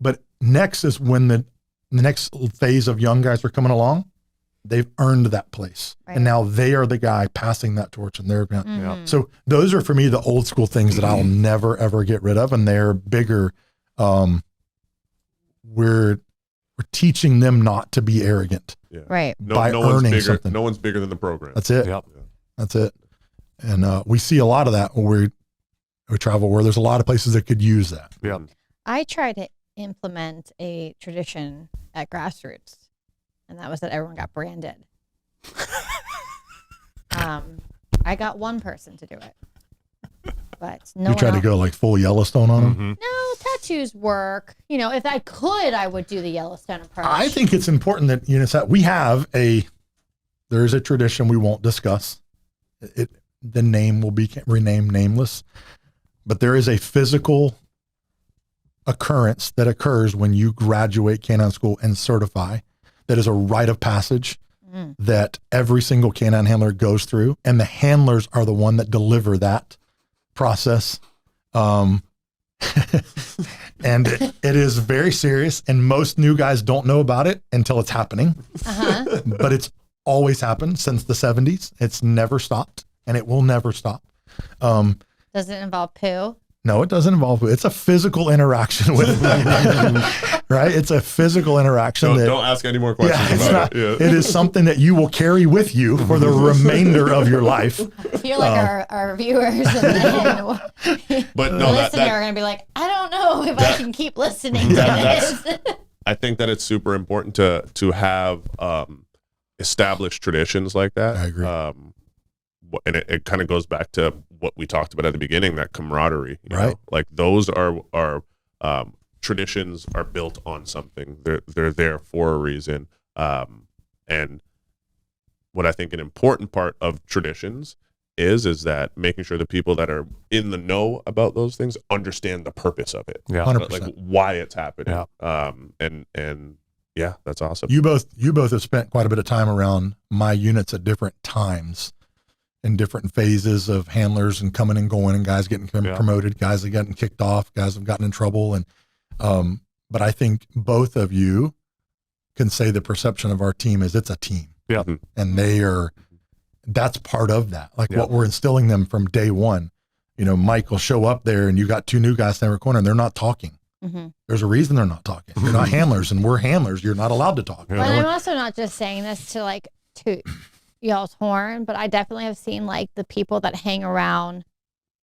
C: But next is when the next phase of young guys are coming along, they've earned that place. Right. And now they are the guy passing that torch in their event. Mm-hmm. So those are, for me, the old school things that I'll never, ever get rid of. And they're bigger. We're teaching them not to be arrogant.
B: Yeah.
A: Right.
C: By earning something.
B: No one's bigger than the program.
C: That's it.
D: Yep.
C: That's it. And we see a lot of that when we travel, where there's a lot of places that could use that.
D: Yep.
A: I tried to implement a tradition at Grassroots, and that was that everyone got branded. I got one person to do it, but no one
C: You tried to
A: else.
C: go like full Yellowstone on them?
D: Mm-hmm.
A: No, tattoos work. You know, if I could, I would do the Yellowstone approach.
C: I think it's important that there is a tradition we won't discuss. The name will be renamed nameless, but there is a physical occurrence that occurs when you graduate canine school and certify. That is a rite of passage that every single canine handler goes through, and the handlers are the one that deliver that process. And it is very serious, and most new guys don't know about it until it's happening. Uh-huh. But it's always happened since the 70s. It's never stopped, and it will never stop.
A: Does it involve poo?
C: No, it doesn't involve. It's a physical interaction with, right? It's a physical interaction.
B: Don't ask any more questions about it. Yeah.
C: It is something that you will carry with you for the remainder of your life.
A: I feel like our viewers and
B: but no,
A: listening are going to be like, I don't know if I can keep listening to this.
B: I think that it's super important to have established traditions like that.
C: I agree.
B: And it kind of goes back to what we talked about at the beginning, that camaraderie, you
C: right?
B: know? Like those are traditions are built on something. They're there for a reason. And what I think an important part of traditions is that making sure the people that are in the know about those things understand the purpose of it.
D: Yeah.
C: 100%.
B: Like why it's happening.
D: Yeah.
B: And yeah, that's awesome.
C: You both have spent quite a bit of time around my units at different times in different phases of handlers and coming and going, and guys getting promoted, guys that getting kicked off, guys have gotten in trouble. And, but I think both of you can say the perception of our team is it's a team.
D: Yeah.
C: And that's part of that. Like what we're instilling them from day one. You know, Mike will show up there and you got two new guys standing in the corner and they're not talking.
A: Mm-hmm.
C: There's a reason they're not talking. You're not handlers and we're handlers. You're not allowed to talk.
A: But I'm also not just saying this to like toot y'all's horn, but I definitely have seen like the people that hang around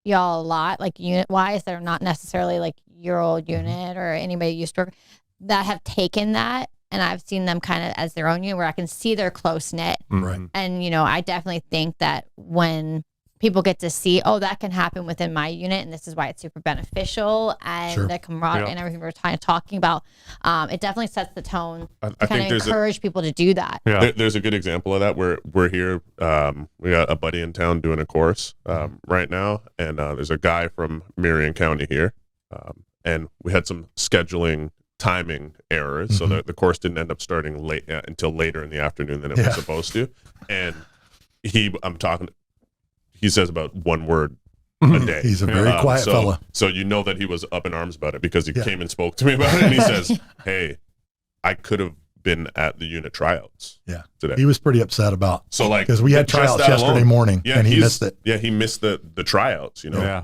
A: y'all a lot, like unit wise, that are not necessarily like your old unit or anybody used to work, that have taken that. And I've seen them kind of as their own unit where I can see they're close knit.
C: Right.
A: And, you know, I definitely think that when people get to see, oh, that can happen within my unit, and this is why it's super beneficial, and the camaraderie and everything we're talking about, it definitely sets the tone to kind of encourage people to do that.
B: Yeah. There's a good example of that where we're here. We got a buddy in town doing a course right now, and there's a guy from Marion County here, and we had some scheduling timing errors, so the course didn't end up starting late until later in the afternoon than it was supposed to. And he says about one word a day.
C: He's a very quiet fella.
B: So you know that he was up in arms about it because he came and spoke to me about it, and he says, "Hey, I could have been at the unit tryouts today."
C: He was pretty upset about because we had tryouts yesterday morning, and he missed it.
B: Yeah, he missed the tryouts. You know,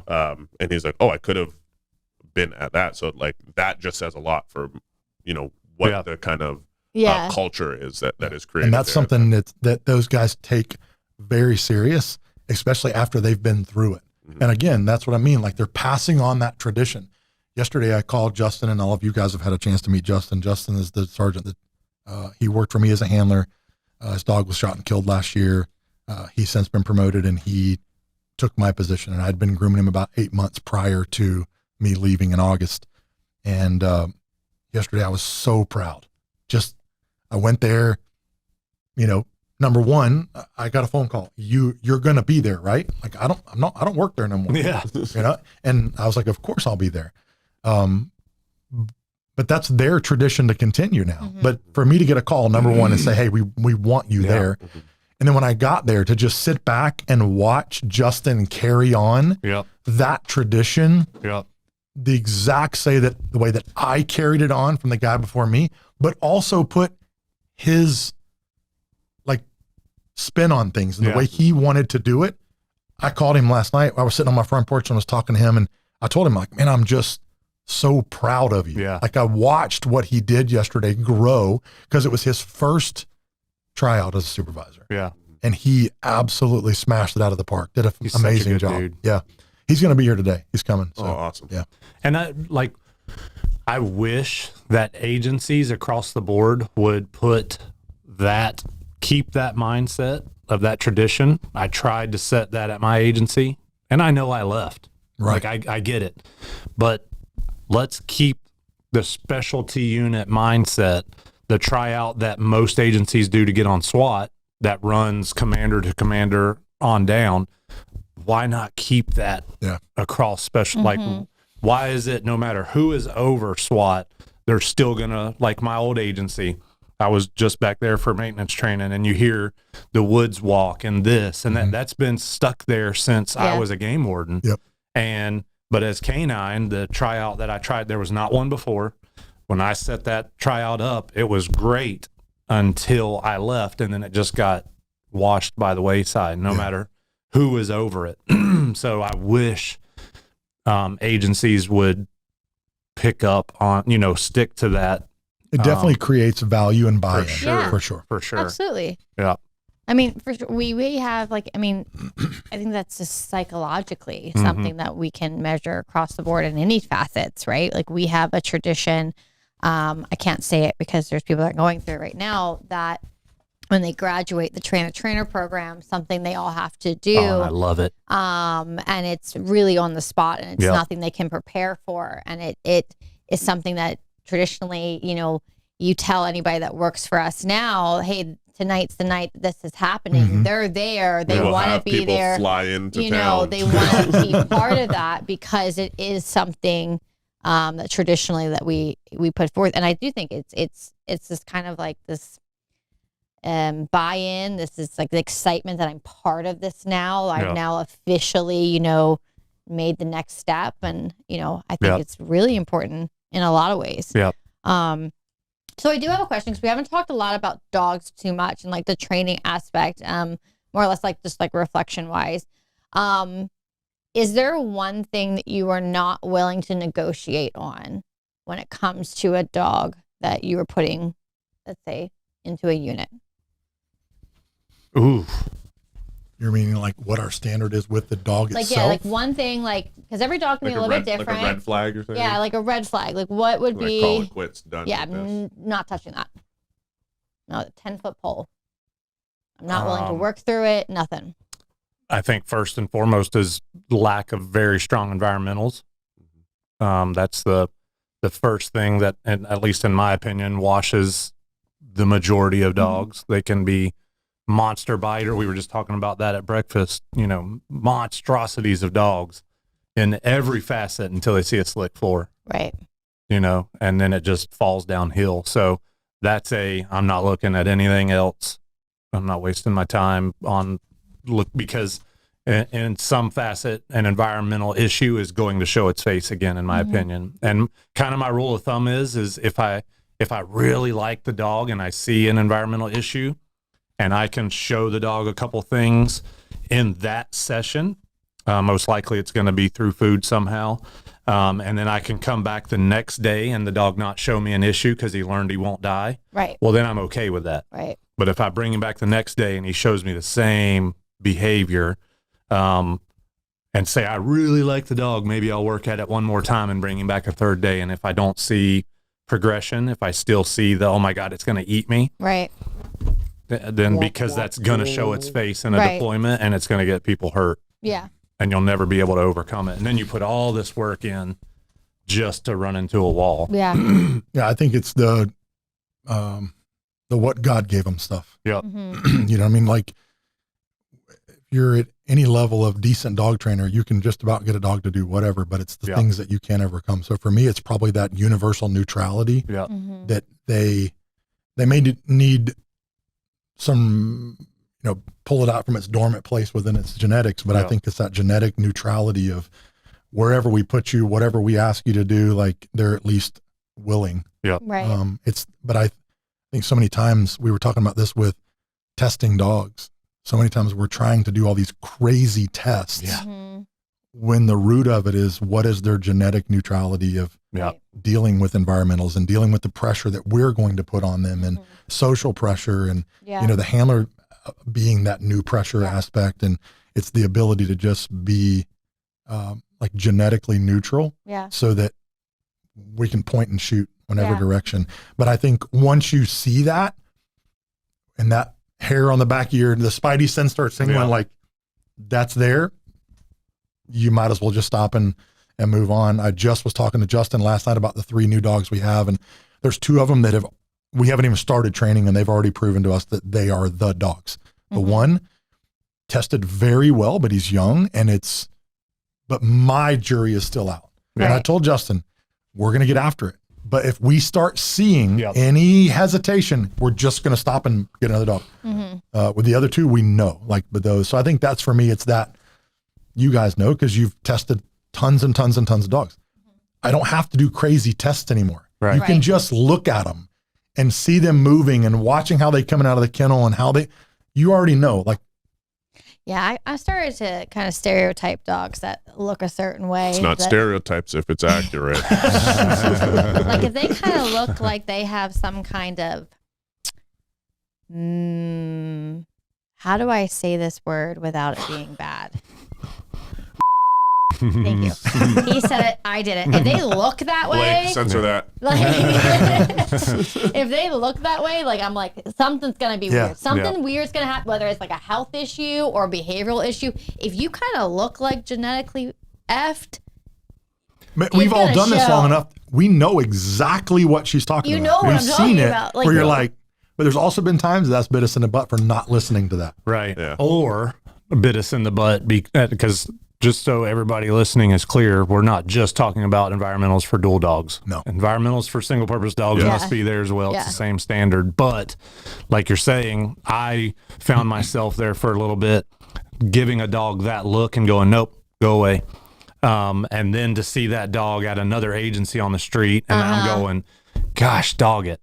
B: and he's like, "Oh, I could have been at that." So like that just says a lot for what the kind of culture is that is created.
C: And that's something that those guys take very serious, especially after they've been through it. And again, that's what I mean. Like they're passing on that tradition. Yesterday, I called Justin, and all of you guys have had a chance to meet Justin. Justin is the sergeant that he worked for me as a handler. His dog was shot and killed last year. He's since been promoted, and he took my position. And I'd been grooming him about 8 months prior to me leaving in August. And yesterday, I was so proud. I went there, number one, I got a phone call. You're going to be there, right? Like, I don't work there no more.
D: Yeah.
C: And I was like, of course I'll be there. But that's their tradition to continue now. But for me to get a call, number one, and say, hey, we want you there. And then when I got there, to just sit back and watch Justin carry on that tradition, the exact the way that I carried it on from the guy before me, but also put his spin on things and the way he wanted to do it. I called him last night. I was sitting on my front porch and was talking to him, and I told him, like, man, I'm just so proud of you.
D: Yeah.
C: Like I watched what he did yesterday grow because it was his first tryout as a supervisor. Yeah. And he absolutely smashed it out of the park. Did an amazing job. Dude. Yeah. He's going to be here today. He's coming. So,
B: awesome.
C: Yeah.
D: And I wish that agencies across the board would keep that mindset of that tradition. I tried to set that at my agency, and I know I left.
C: Right.
D: Like I get it, but let's keep the specialty unit mindset, the tryout that most agencies do to get on SWAT that runs commander to commander on down. Why not keep that across special? Like, why is it no matter who is over SWAT, they're still gonna, like my old agency, I was just back there for maintenance training, and you hear the woods walk and this and that's been stuck there since I was a game warden.
C: Yep.
D: But as K9, the tryout that I tried, there was not one before. When I set that tryout up, it was great until I left, and then it just got washed by the wayside, no matter who was over it. So I wish agencies would pick up on, stick to that.
C: It definitely creates value and buy-in. For sure.
A: Absolutely.
D: Yeah.
A: I mean, for sure, we have I think that's just psychologically something that we can measure across the board in any facets, right? Like we have a tradition. I can't say it because there's people that are going through it right now, that when they graduate the trainer program, something they all have to do.
D: Oh, I love it.
A: And it's really on the spot, and it's nothing they can prepare for. And it is something that traditionally, you tell anybody that works for us now, hey, tonight's the night that this is happening. They're there. They
B: will
A: want to
B: have
A: be
B: people
A: there.
B: fly into
A: You
B: town.
A: know, they want to be part of that because it is something that traditionally that we put forth. And I do think it's this kind of like this buy-in. This is like the excitement that I'm part of this now. I've now officially, you know, made the next step. And, you know, I think it's really important in a lot of ways.
D: Yeah.
A: So I do have a question because we haven't talked a lot about dogs too much and like the training aspect, more or less like just like reflection wise. Is there one thing that you are not willing to negotiate on when it comes to a dog that you are putting, let's say, into a unit?
D: Ooh.
C: You're meaning like what our standard is with the dog
A: Like,
C: itself?
A: yeah, like one thing, like, because every dog can be a little bit different.
B: Like a red flag or something?
A: Yeah, like a red flag. Like what would
B: Like
A: be,
B: call it quits, done
A: yeah,
B: with this.
A: not touching that. No, 10-foot pole. I'm not willing to work through it, nothing.
D: I think first and foremost is lack of very strong environmentals. That's the first thing that, and at least in my opinion, washes the majority of dogs. They can be monster biter. We were just talking about that at breakfast, you know, monstrosities of dogs in every facet until they see a slick floor.
A: Right.
D: You know, and then it just falls downhill. So that's I'm not looking at anything else. I'm not wasting my time on because in some facet, an environmental issue is going to show its face again, in my opinion. And kind of my rule of thumb is if I really like the dog and I see an environmental issue and I can show the dog a couple things in that session, most likely it's going to be through food somehow. And then I can come back the next day and the dog not show me an issue because he learned he won't die.
A: Right.
D: Well, then I'm okay with that.
A: Right.
D: But if I bring him back the next day and he shows me the same behavior, and say, I really like the dog, maybe I'll work at it one more time and bring him back a third day. And if I don't see progression, if I still see oh my God, it's going to eat me.
A: Right.
D: Then because that's going to show its face in a deployment and it's going to get people hurt.
A: Yeah.
D: And you'll never be able to overcome it. And then you put all this work in just to run into a wall.
A: Yeah.
C: Yeah, I think it's the what God gave them stuff.
D: Yeah.
C: You know what I mean? Like, if you're at any level of decent dog trainer, you can just about get a dog to do whatever, but it's the things that you can't overcome. So for me, it's probably that universal neutrality
D: Yeah.
C: that they may need some, you know, pull it out from its dormant place within its genetics. But I think it's that genetic neutrality of wherever we put you, whatever we ask you to do, like they're at least willing.
D: Yeah.
A: Right.
C: But I think so many times we were talking about this with testing dogs. So many times we're trying to do all these crazy tests when the root of it is what is their genetic neutrality of dealing with environmentals and dealing with the pressure that we're going to put on them and social pressure and, you know, the handler being that new pressure aspect. And it's the ability to just be like genetically neutral so that we can point and shoot whatever direction. But I think once you see that and that hair on the back of the spidey sense starts tingling, like that's there, you might as well just stop and move on. I just was talking to Justin last night about the 3 new dogs we have, and there's 2 of them that we haven't even started training, and they've already proven to us that they are the dogs. The one tested very well, but he's young, but my jury is still out. And I told Justin, we're going to get after it. But if we start seeing any hesitation, we're just going to stop and get another dog. With the other 2, we know, like with those. So I think that's for me, it's that you guys know because you've tested tons and tons and tons of dogs. I don't have to do crazy tests anymore. You can just look at them and see them moving and watching how they coming out of the kennel and you already know. Like,
A: yeah, I started to kind of stereotype dogs that look a certain way.
B: It's not stereotypes if it's accurate.
A: Like if they kind of look like they have some kind of, how do I say this word without it being bad? Thank you. He said it, I did it. If they look that way,
B: Blake, censor that.
A: like, if they look that way, like I'm like, something's gonna be weird. Something weird's gonna happen, whether it's like a health issue or behavioral issue. If you kind of look like genetically effed,
C: we've all done this long enough. We know exactly what she's talking about.
A: You know what I'm talking about.
C: Like, where you're like, But there's also been times that's bit us in the butt for not listening to that.
D: Right.
B: Yeah.
D: Or bit us in the butt because just so everybody listening is clear, we're not just talking about environmentals for dual dogs.
C: No.
D: Environmentals for single purpose dogs
A: Yeah.
D: must be there as well.
A: Yeah.
D: It's the same standard. But like you're saying, I found myself there for a little bit, giving a dog that look and going, nope, go away. And then to see that dog at another agency on the street, and I'm going, gosh, dog it.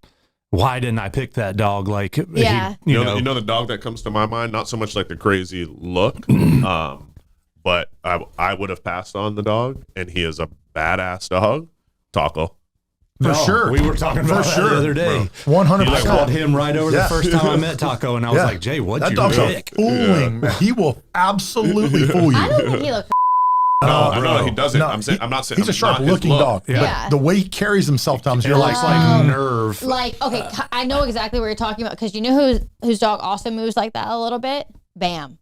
D: Why didn't I pick that dog? Like,
A: Yeah.
B: You know the dog that comes to my mind, not so much like the crazy look, but I would have passed on the dog, and he is a badass dog. Taco.
C: For sure.
D: We were talking about that the other day.
C: 100%.
D: I called him right over
C: Yeah.
D: the first time I met Taco, and I was
C: Yeah.
D: like, Jay, what'd
C: That
D: you
C: dog's
D: pick?
C: fooling. Man. He will absolutely fool
A: I
C: you.
A: don't think he looks.
B: I know he doesn't.
C: No,
B: I'm not saying
C: he's a
B: I'm not his
C: sharp-looking
B: look.
C: dog.
A: Yeah.
C: But the way he carries himself, times you're like,
D: nerve.
A: Like, okay, I know exactly what you're talking about because you know whose dog also moves like that a little bit? Bam.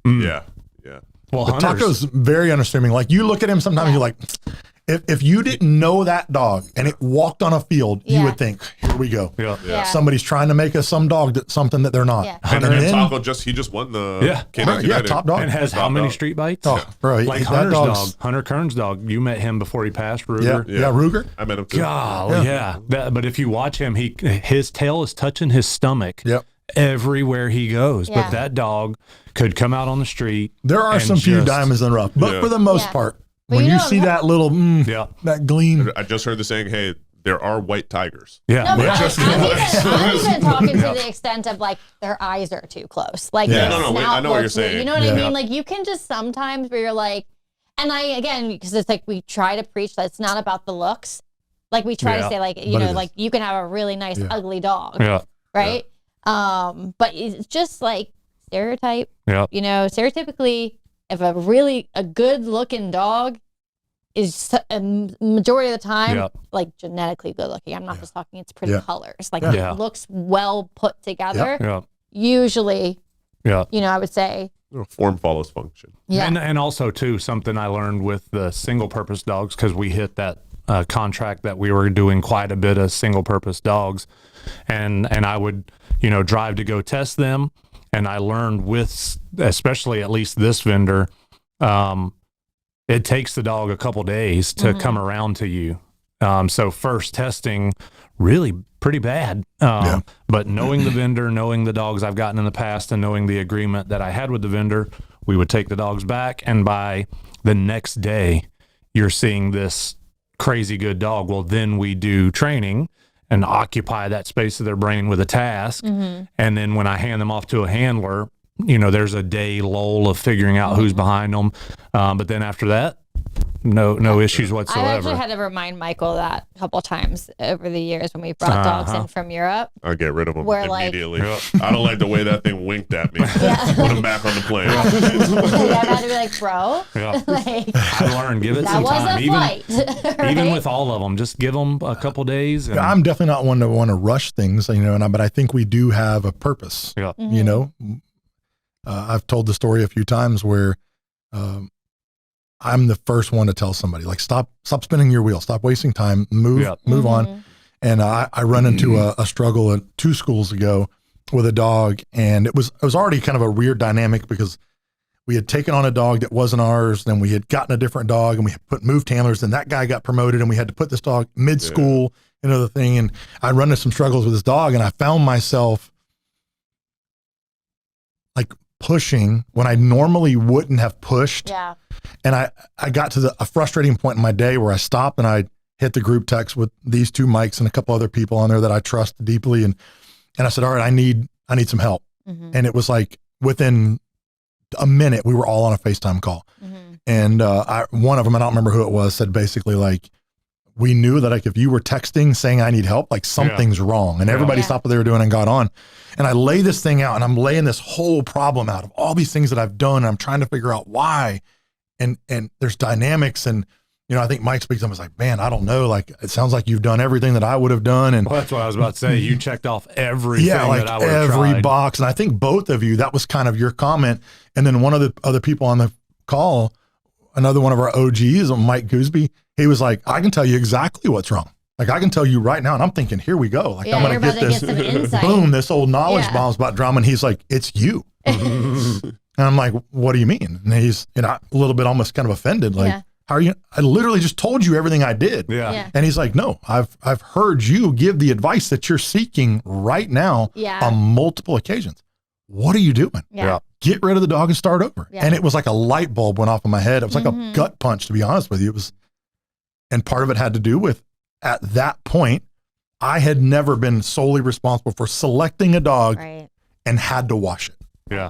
B: Yeah.
D: Well,
C: but
D: Hunter's,
C: Taco's very unassuming. Like you look at him sometimes, you're like, if you didn't know that dog and it walked on a field, you would think, here we go.
A: Yeah.
C: Somebody's trying to make us some dog something that they're not.
A: Yeah.
B: And
C: And
B: then
C: then,
B: Taco just won the Canine
C: yeah,
B: United.
C: top dog.
D: and has how
B: Top
D: many
B: dog.
D: street bites?
C: Oh, bro,
D: Like
C: that
D: Hunter's
C: dog's-
D: dog, Hunter Kern's dog. You met him before he passed,
C: Yeah,
D: Ruger.
C: yeah, Ruger.
B: I met him too.
D: Golly, yeah. But if you watch him, his tail is touching his stomach
C: Yep.
D: everywhere he goes.
A: Yeah.
D: But that dog could come out on the street.
C: There are
D: and
C: some few
D: just-
C: diamonds in the rough, but
B: Yeah.
C: for the most
A: Yeah.
C: part,
A: But
C: when
A: you
C: you
A: know,
C: see that little,
D: Yeah.
C: that gleam,
B: I just heard the saying, hey, there are white tigers.
D: Yeah.
A: No, but
C: Yeah.
A: I'm even talking to the extent of like their eyes are too close. Like
C: Yeah.
A: their
B: No, wait,
A: snout
B: I know what you're
A: looks weird.
B: saying.
A: You know what I
C: Yeah.
A: mean? Like you can just sometimes where you're like, and again, because it's like we try to preach that it's not about the looks. Like we try to
D: Yeah.
A: say like, you
C: But it
A: know,
C: is.
A: like you can have a really nice
C: Yeah.
A: ugly dog,
D: Yeah.
A: right? But it's just like stereotype.
D: Yeah.
A: You know, stereotypically, if a good looking dog is a majority of the time
D: Yeah.
A: like genetically good looking. I'm not just talking it's pretty
C: Yeah.
A: colors. Like
D: Yeah.
A: it looks well put together.
D: Yeah.
A: Usually,
D: Yeah.
A: you know, I would say,
B: Form follows function.
A: yeah.
D: And also too, something I learned with the single purpose dogs, because we hit that contract that we were doing quite a bit of single purpose dogs, and I would, you know, drive to go test them, and I learned with especially at least this vendor, it takes the dog a couple days to come around to you. So first testing, really pretty bad. But knowing the vendor, knowing the dogs I've gotten in the past, and knowing the agreement that I had with the vendor, we would take the dogs back, and by the next day, you're seeing this crazy good dog. Well, then we do training and occupy that space of their brain with a task. And then when I hand them off to a handler, you know, there's a day lull of figuring out who's behind them. But then after that, no issues
A: I've
D: whatsoever.
A: actually had to remind Michael that a couple times over the years when we brought dogs in from Europe.
B: I get rid of them
A: Where, like-
B: immediately. I don't like the way that thing winked at me. Put him back on the plane.
A: I've had to be like, bro,
D: Yeah.
A: like
D: I learned, give it
A: that
D: some
A: was
D: time.
A: a flight.
D: Even
A: right?
D: with all of them, just give them a couple days. And,
C: I'm definitely not one to want to rush things, you know, but I think we do have a purpose,
D: yeah.
C: you know. I've told the story a few times where I'm the first one to tell somebody, like, stop spinning your wheel, stop wasting time, move on. And I run into a struggle at 2 schools ago with a dog, and it was already kind of a weird dynamic because we had taken on a dog that wasn't ours, then we had gotten a different dog, and we had moved handlers, and that guy got promoted, and we had to put this dog mid-school into the thing, and I run into some struggles with this dog, and I found myself like pushing when I normally wouldn't have pushed.
A: Yeah.
C: And I got to a frustrating point in my day where I stopped and I hit the group text with these 2 mics and a couple other people on there that I trust deeply. And I said, all right, I need some help. And it was like within a minute, we were all on a FaceTime call. And one of them, I don't remember who it was, said basically like, we knew that like if you were texting saying I need help, like something's wrong. And everybody stopped what they were doing and got on. And I lay this thing out, and I'm laying this whole problem out of all these things that I've done. And I'm trying to figure out why. And there's dynamics. And, you know, I think Mike speaks to him, was like, man, I don't know. Like, it sounds like you've done everything that I would have done. And
D: Well, that's what I was about to say. You checked off everything
C: like
D: that I would have
C: every
D: tried.
C: box. And I think both of you, that was kind of your comment. And then one of the other people on the call, another one of our OGs, Mike Gooseby, he was like, I can tell you exactly what's wrong. Like I can tell you right now, and I'm thinking, here we go. Like I'm
A: you're
C: going to
A: about
C: get
A: to
C: this,
A: get some insight.
C: boom, this old knowledge
A: Yeah.
C: bomb's about drama. And he's like, it's you. And I'm like, what do you mean? And he's, a little bit almost kind of offended. Like,
A: Yeah.
C: how are you? I literally just told you everything I did.
D: Yeah.
A: Yeah.
C: And he's like, no, I've heard you give the advice that you're seeking right now
A: Yeah.
C: on multiple occasions. What are you doing?
A: Yeah.
C: Get rid of the dog and start over.
A: Yeah.
C: And it was like a light bulb went off in my head. It was like a
A: Mhm.
C: gut punch, to be honest with you. It was, and part of it had to do with at that point, I had never been solely responsible for selecting a dog
A: Right.
C: and had to wash it.
D: Yeah.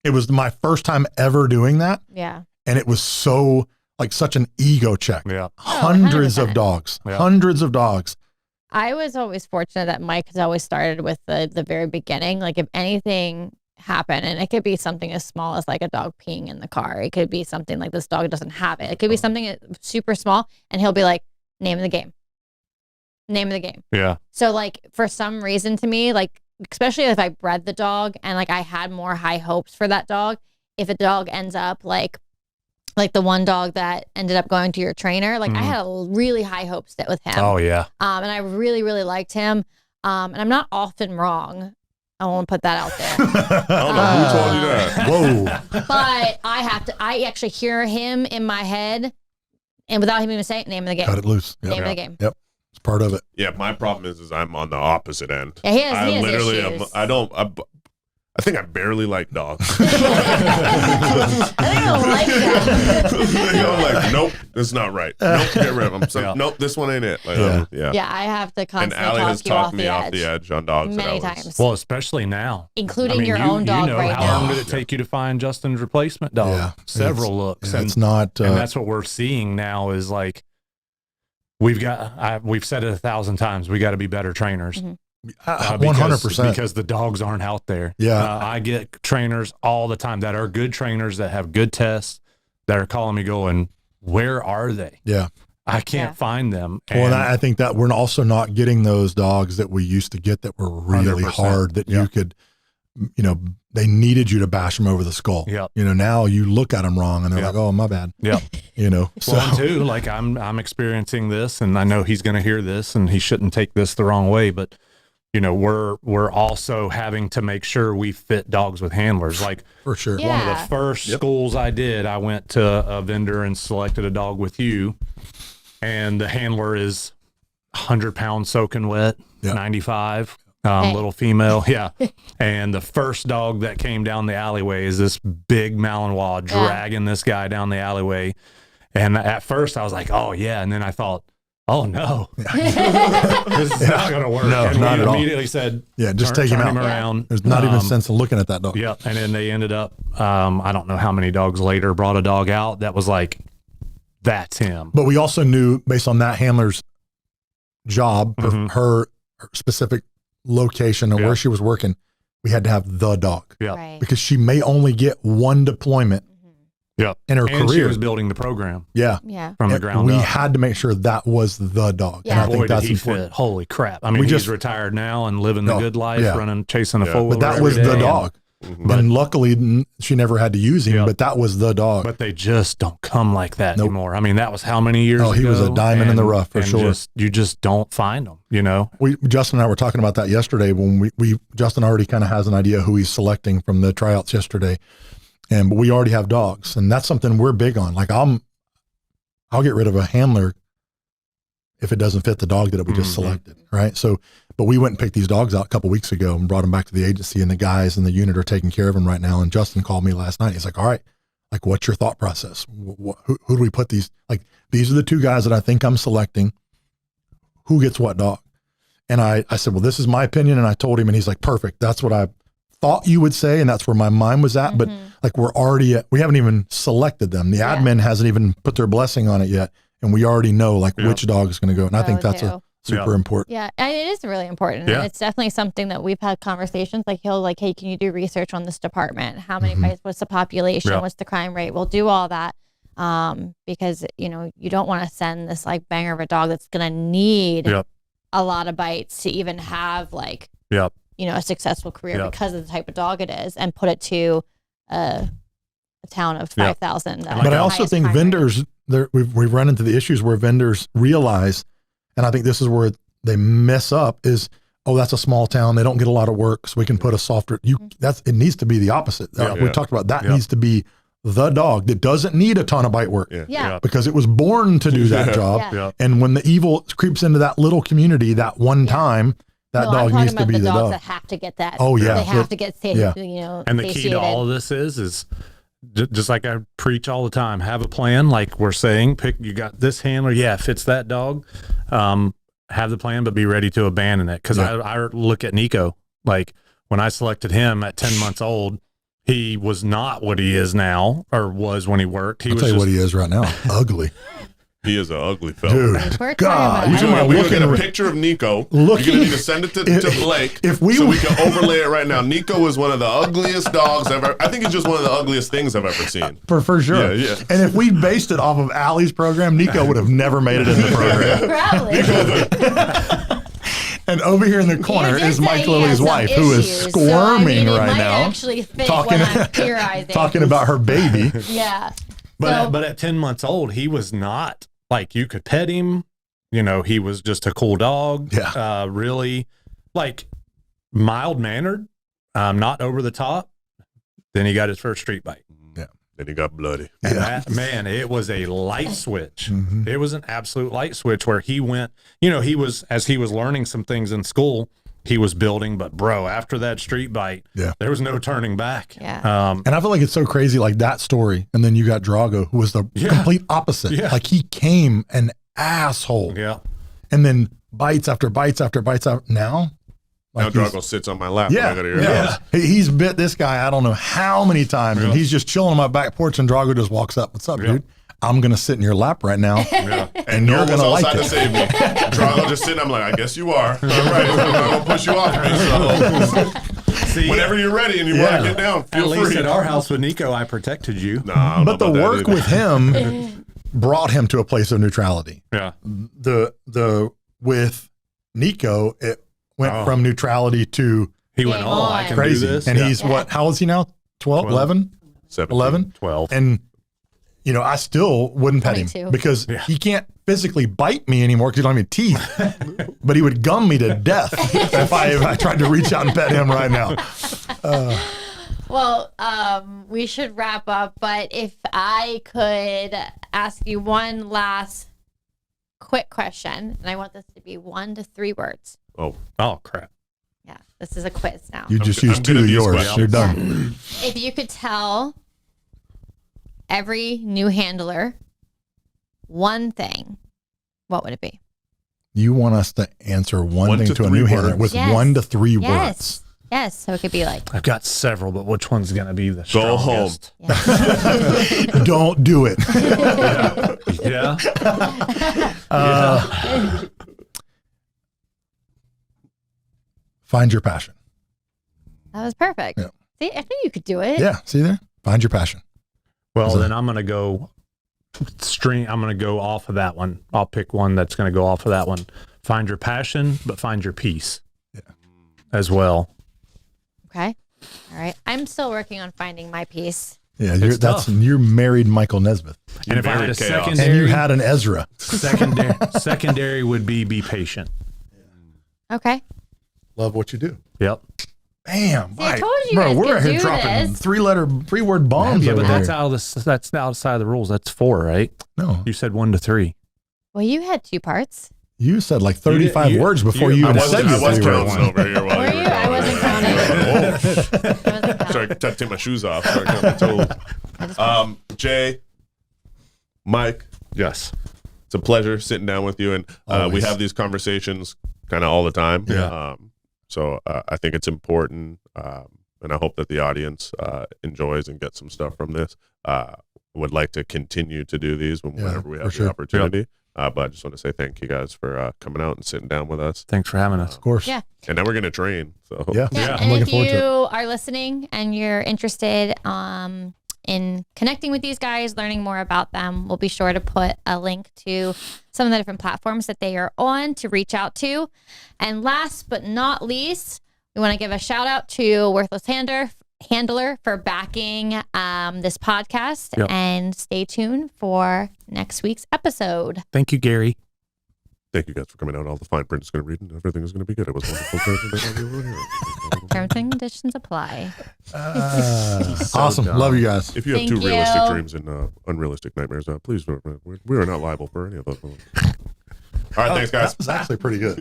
C: It was my first time ever doing that.
A: Yeah.
C: And it was so like such an ego check.
D: Yeah.
C: Hundreds of
A: 100%.
C: dogs,
D: Yeah.
C: hundreds of dogs.
A: I was always fortunate that Mike has always started with the very beginning. Like if anything happened, and it could be something as small as like a dog peeing in the car. It could be something like this dog doesn't have it. It could be something super small, and he'll be like, name of the game. Name of the game.
D: Yeah.
A: So like for some reason to me, like especially if I bred the dog and like I had more high hopes for that dog, if a dog ends up like the one dog that ended up going to your trainer, like I had a really high hopes with him.
D: Oh yeah.
A: And I really, really liked him. And I'm not often wrong. I won't put that out there.
B: I don't know who told you that.
C: Whoa.
A: But I actually hear him in my head, and without him even saying, name of the game.
C: Cut it loose.
A: Name
C: Yep.
A: of the game.
C: Yep. It's part of it.
B: Yeah, my problem is I'm on the opposite end.
A: Yeah, he has
B: I literally
A: issues.
B: I think I barely like dogs.
A: I don't like that.
B: I'm like, nope, that's not right. Nope, get rid of them. So,
D: Yeah.
B: Nope, this one ain't it. Like,
C: Yeah.
B: yeah.
A: Yeah, I have to
B: And
A: constantly
B: Allie
A: talk
B: has
A: you
B: talked
A: off
B: me
A: the
B: off
A: edge
B: the edge on dogs.
A: many
B: that was-
A: times,
D: Well, especially now.
A: including
D: I mean,
A: your own dog
D: know
A: right
D: how
A: now.
D: long did it take you to find Justin's replacement dog?
C: Yeah.
D: Several looks.
C: Yeah,
D: and,
C: it's not.
D: and that's what we're seeing now is like, we've said it 1,000 times. We got to be better trainers.
A: Mhm.
C: 100%.
D: Because the dogs aren't out there.
C: Yeah.
D: I get trainers all the time that are good trainers that have good tests that are calling me going, where are they?
C: Yeah.
D: I can't find them.
C: Well,
D: And
C: and I think that we're also not getting those dogs that we used to get that were really
D: 100%.
C: hard that
D: Yeah.
C: you could, they needed you to bash them over the skull.
D: Yep.
C: Now you look at them wrong and they're
D: Yep.
C: like, oh, my bad.
D: Yep.
C: So
D: Well, and too, like I'm experiencing this, and I know he's going to hear this, and he shouldn't take this the wrong way, but we're also having to make sure we fit dogs with handlers. Like
C: for sure.
A: Yeah.
D: one of the first schools I did, I went to a vendor and selected a dog with you, and the handler is 100 pounds soaking wet,
C: Yeah.
D: 95.
A: Hey.
D: Little female, yeah. And the first dog that came down the alleyway is this big Malinois dragging this guy down the alleyway. And at first I was like, oh, yeah. And then I thought, oh, no. This is not going to work.
C: No,
D: and
C: not
D: we
C: at all.
D: immediately said,
C: Yeah, just take him
D: turn
C: out.
D: around.
C: There's not even sense in looking at that dog.
D: Yeah. And then they ended up, I don't know how many dogs later, brought a dog out that was like, that's him.
C: But we also knew based on that handler's job,
D: Mhm.
C: her specific location and
D: Yeah.
C: where she was working, we had to have the dog
D: Yeah.
A: Right.
C: because she may only get one deployment
D: Yeah.
C: in her
D: And she
C: career.
D: was building the program
C: Yeah.
A: Yeah.
D: from the
C: And
D: ground
C: we
D: up.
C: had to make sure that was the dog.
A: Yeah.
C: And I
D: Boy,
C: think
D: did
C: that's
D: he
C: important.
D: fit. Holy crap. I mean,
C: We
D: he's
C: just-
D: retired now and living the
C: No,
D: good life,
C: yeah.
D: running, chasing a
B: Yeah.
D: four-wheeler
C: But that
D: every
C: was the
D: day.
C: dog.
B: Mhm.
C: And luckily she never had to use him,
D: Yeah.
C: but that was the dog.
D: But they just don't come like that
C: Nope.
D: anymore. I mean, that was how many years ago?
C: Oh, he was a diamond in the
D: And-
C: rough for
D: and
C: sure.
D: You just don't find them,
C: Justin and I were talking about that yesterday when Justin already kind of has an idea who he's selecting from the tryouts yesterday. But we already have dogs, and that's something we're big on. Like I'll get rid of a handler if it doesn't fit the dog that we just
D: Mhm.
C: selected. Right. So, but we went and picked these dogs out a couple weeks ago and brought them back to the agency, and the guys in the unit are taking care of them right now. And Justin called me last night. He's like, all right, like, what's your thought process? Who do we put these? Like, these are the two guys that I think I'm selecting. Who gets what dog? And I said, well, this is my opinion. And I told him, and he's like, perfect. That's what I thought you would say. And that's where my mind was at. But like, we haven't even selected them. The
A: Yeah.
C: admin hasn't even put their blessing on it yet. And we already know like
D: Yeah.
C: which dog is going to go. And I think
A: Go
C: that's
A: to.
C: super
D: Yeah.
C: important.
A: Yeah, and it is really important.
D: Yeah.
A: And it's definitely something that we've had conversations. Like he'll like, hey, can you do research on this department? How many
C: Mhm.
A: what's the population?
D: Yeah.
A: What's the crime rate? We'll do all that. Because you don't want to send this like banger of a dog that's gonna need
D: Yep.
A: a lot of bites to even have like
D: Yep.
A: a successful career
D: Yep.
A: because of the type of dog it is, and put it to a town of
D: Yep.
A: 5,000.
D: Like
C: But I also think vendors, we've run into the issues where vendors realize And I think this is where they mess up is, oh, that's a small town. They don't get a lot of work. So we can put a softer, it needs to be the opposite. We talked about that needs to be the dog that doesn't need a ton of bite work because it was born to do that job.
A: Yeah.
C: And when the evil creeps into that little community, that one time, that dog needs to be the dog.
A: That have to get that.
C: Oh, yeah.
A: They have to get
D: And the key to all of this is just like I preach all the time, have a plan. Like we're saying, you got this handler. Yeah, fits that dog. Have the plan, but be ready to abandon it. Cause I look at Nico, like when I selected him at 10 months old, he was not what he is now, or was when he worked.
C: I'll tell you what he is right now. Ugly.
B: He is an ugly fella.
C: Dude, God.
B: We're going to get a picture of Nico. You're going to need to send it to Blake so we can overlay it right now. Nico is one of the ugliest dogs ever. I think he's just one of the ugliest things I've ever seen.
C: For sure.
B: Yeah.
C: And if we based it off of Allie's program, Nico would have never made it in the program.
A: Probably.
C: And over here in the corner is Mike Lilley's wife, who is squirming right now, talking about her baby.
A: Yeah.
D: But at 10 months old, he was not like you could pet him. You know, he was just a cool dog.
C: Yeah.
D: Really like mild mannered, not over the top. Then he got his first street bite.
B: Yeah. Then he got bloody.
D: And that, man, it was a light switch.
C: Mm-hmm.
D: It was an absolute light switch where he went, as he was learning some things in school, he was building, but bro, after that street bite, there was no turning back.
A: Yeah.
C: And I feel like it's so crazy, like that story. And then you got Drago, who was the complete opposite.
D: Yeah.
C: Like he came an asshole.
D: Yeah.
C: And then bites after bites after bites out. Now
B: Drago sits on my lap. When I go to your house.
C: He's bit this guy, I don't know how many times. And he's just chilling on my back porch and Drago just walks up. What's up, dude? I'm going to sit in your lap right now.
B: And you're going to like it. To save me. Drago just sitting. I'm like, I guess you are. All right. I'm going to push you off me. So see, whenever you're ready and you want to get down, feel free.
D: At least at our house with Nico, I protected you.
C: But the work with him brought him to a place of neutrality.
D: Yeah.
C: With Nico, it went from neutrality to
D: he went, I can
C: crazy.
D: do this.
C: And he's what? How old is he now? 12, 11? 11?
D: 12.
C: And I still wouldn't pet him because he can't physically bite me anymore because he don't have any teeth. But he would gum me to death if I tried to reach out and pet him right now.
A: Well, we should wrap up. But if I could ask you one last quick question, and I want this to be 1 to 3 words.
B: Oh,
D: crap.
A: Yeah, this is a quiz now.
C: You just used 2 of yours. You're done.
A: If you could tell every new handler one thing, what would it be?
C: You want us to answer one thing to a new handler with 1 to 3 words.
A: Yes. So it could be like,
D: I've got several, but which one's going to be the strongest?
B: Go home.
C: Don't do it.
D: Yeah.
C: Find your passion.
A: that was perfect.
C: Yeah.
A: See, I knew you could do it.
C: Yeah. See there? Find your passion.
D: Well, then I'm going to go I'm going to go off of that one. I'll pick one that's going to go off of that one. Find your passion, but find your peace as well.
A: Okay. All right. I'm still working on finding my piece.
C: Yeah, you're married Michael Nesmith.
D: And if I had a secondary,
C: and you had an Ezra.
D: Secondary would be patient.
A: Okay.
C: Love what you do.
D: Yep.
C: Bam.
A: See, I told you guys
C: we're
A: could
C: here
A: do
C: dropping
A: this.
C: 3-word bombs.
D: Yeah,
C: over
D: but
C: here.
D: that's outside of the rules. That's 4, right?
C: No.
D: You said 1 to 3.
A: Well, you had 2 parts.
C: You said like 35 words before you even said
B: I was
C: 3
B: counting
C: words.
B: over here.
A: Were you? I wasn't counting.
B: Sorry, I take my shoes off. So I can't be Jay, Mike.
D: Yes.
B: It's a pleasure sitting down with you. And we
C: Always.
B: have these conversations kind of all the time.
C: Yeah.
B: So I think it's important. And I hope that the audience enjoys and gets some stuff from this. Would like to continue to do these whenever we have the opportunity.
D: Yep.
B: But I just want to say thank you guys for coming out and sitting down with us.
D: Thanks for having us.
C: Of course.
A: Yeah.
B: And then we're going to train. So
C: Yeah.
A: Yeah.
C: I'm
A: And
C: looking
A: if
C: forward
A: you
C: to it.
A: are listening and you're interested in connecting with these guys, learning more about them, we'll be sure to put a link to some of the different platforms that they are on to reach out to. And last but not least, we want to give a shout out to Worthless Handler for backing this podcast.
D: Yep.
A: And stay tuned for next week's episode.
D: Thank you, Gary.
B: thank you guys for coming out. All the fine print is going to read, and everything is going to be good. It was wonderful.
A: Terms and conditions apply.
C: Awesome.
E: dumb.
C: Love you guys.
B: If you have
A: Thank
B: two realistic
A: you.
B: dreams and unrealistic nightmares, please, we are not liable for any of those. All right, thanks, guys.
C: That was actually pretty good.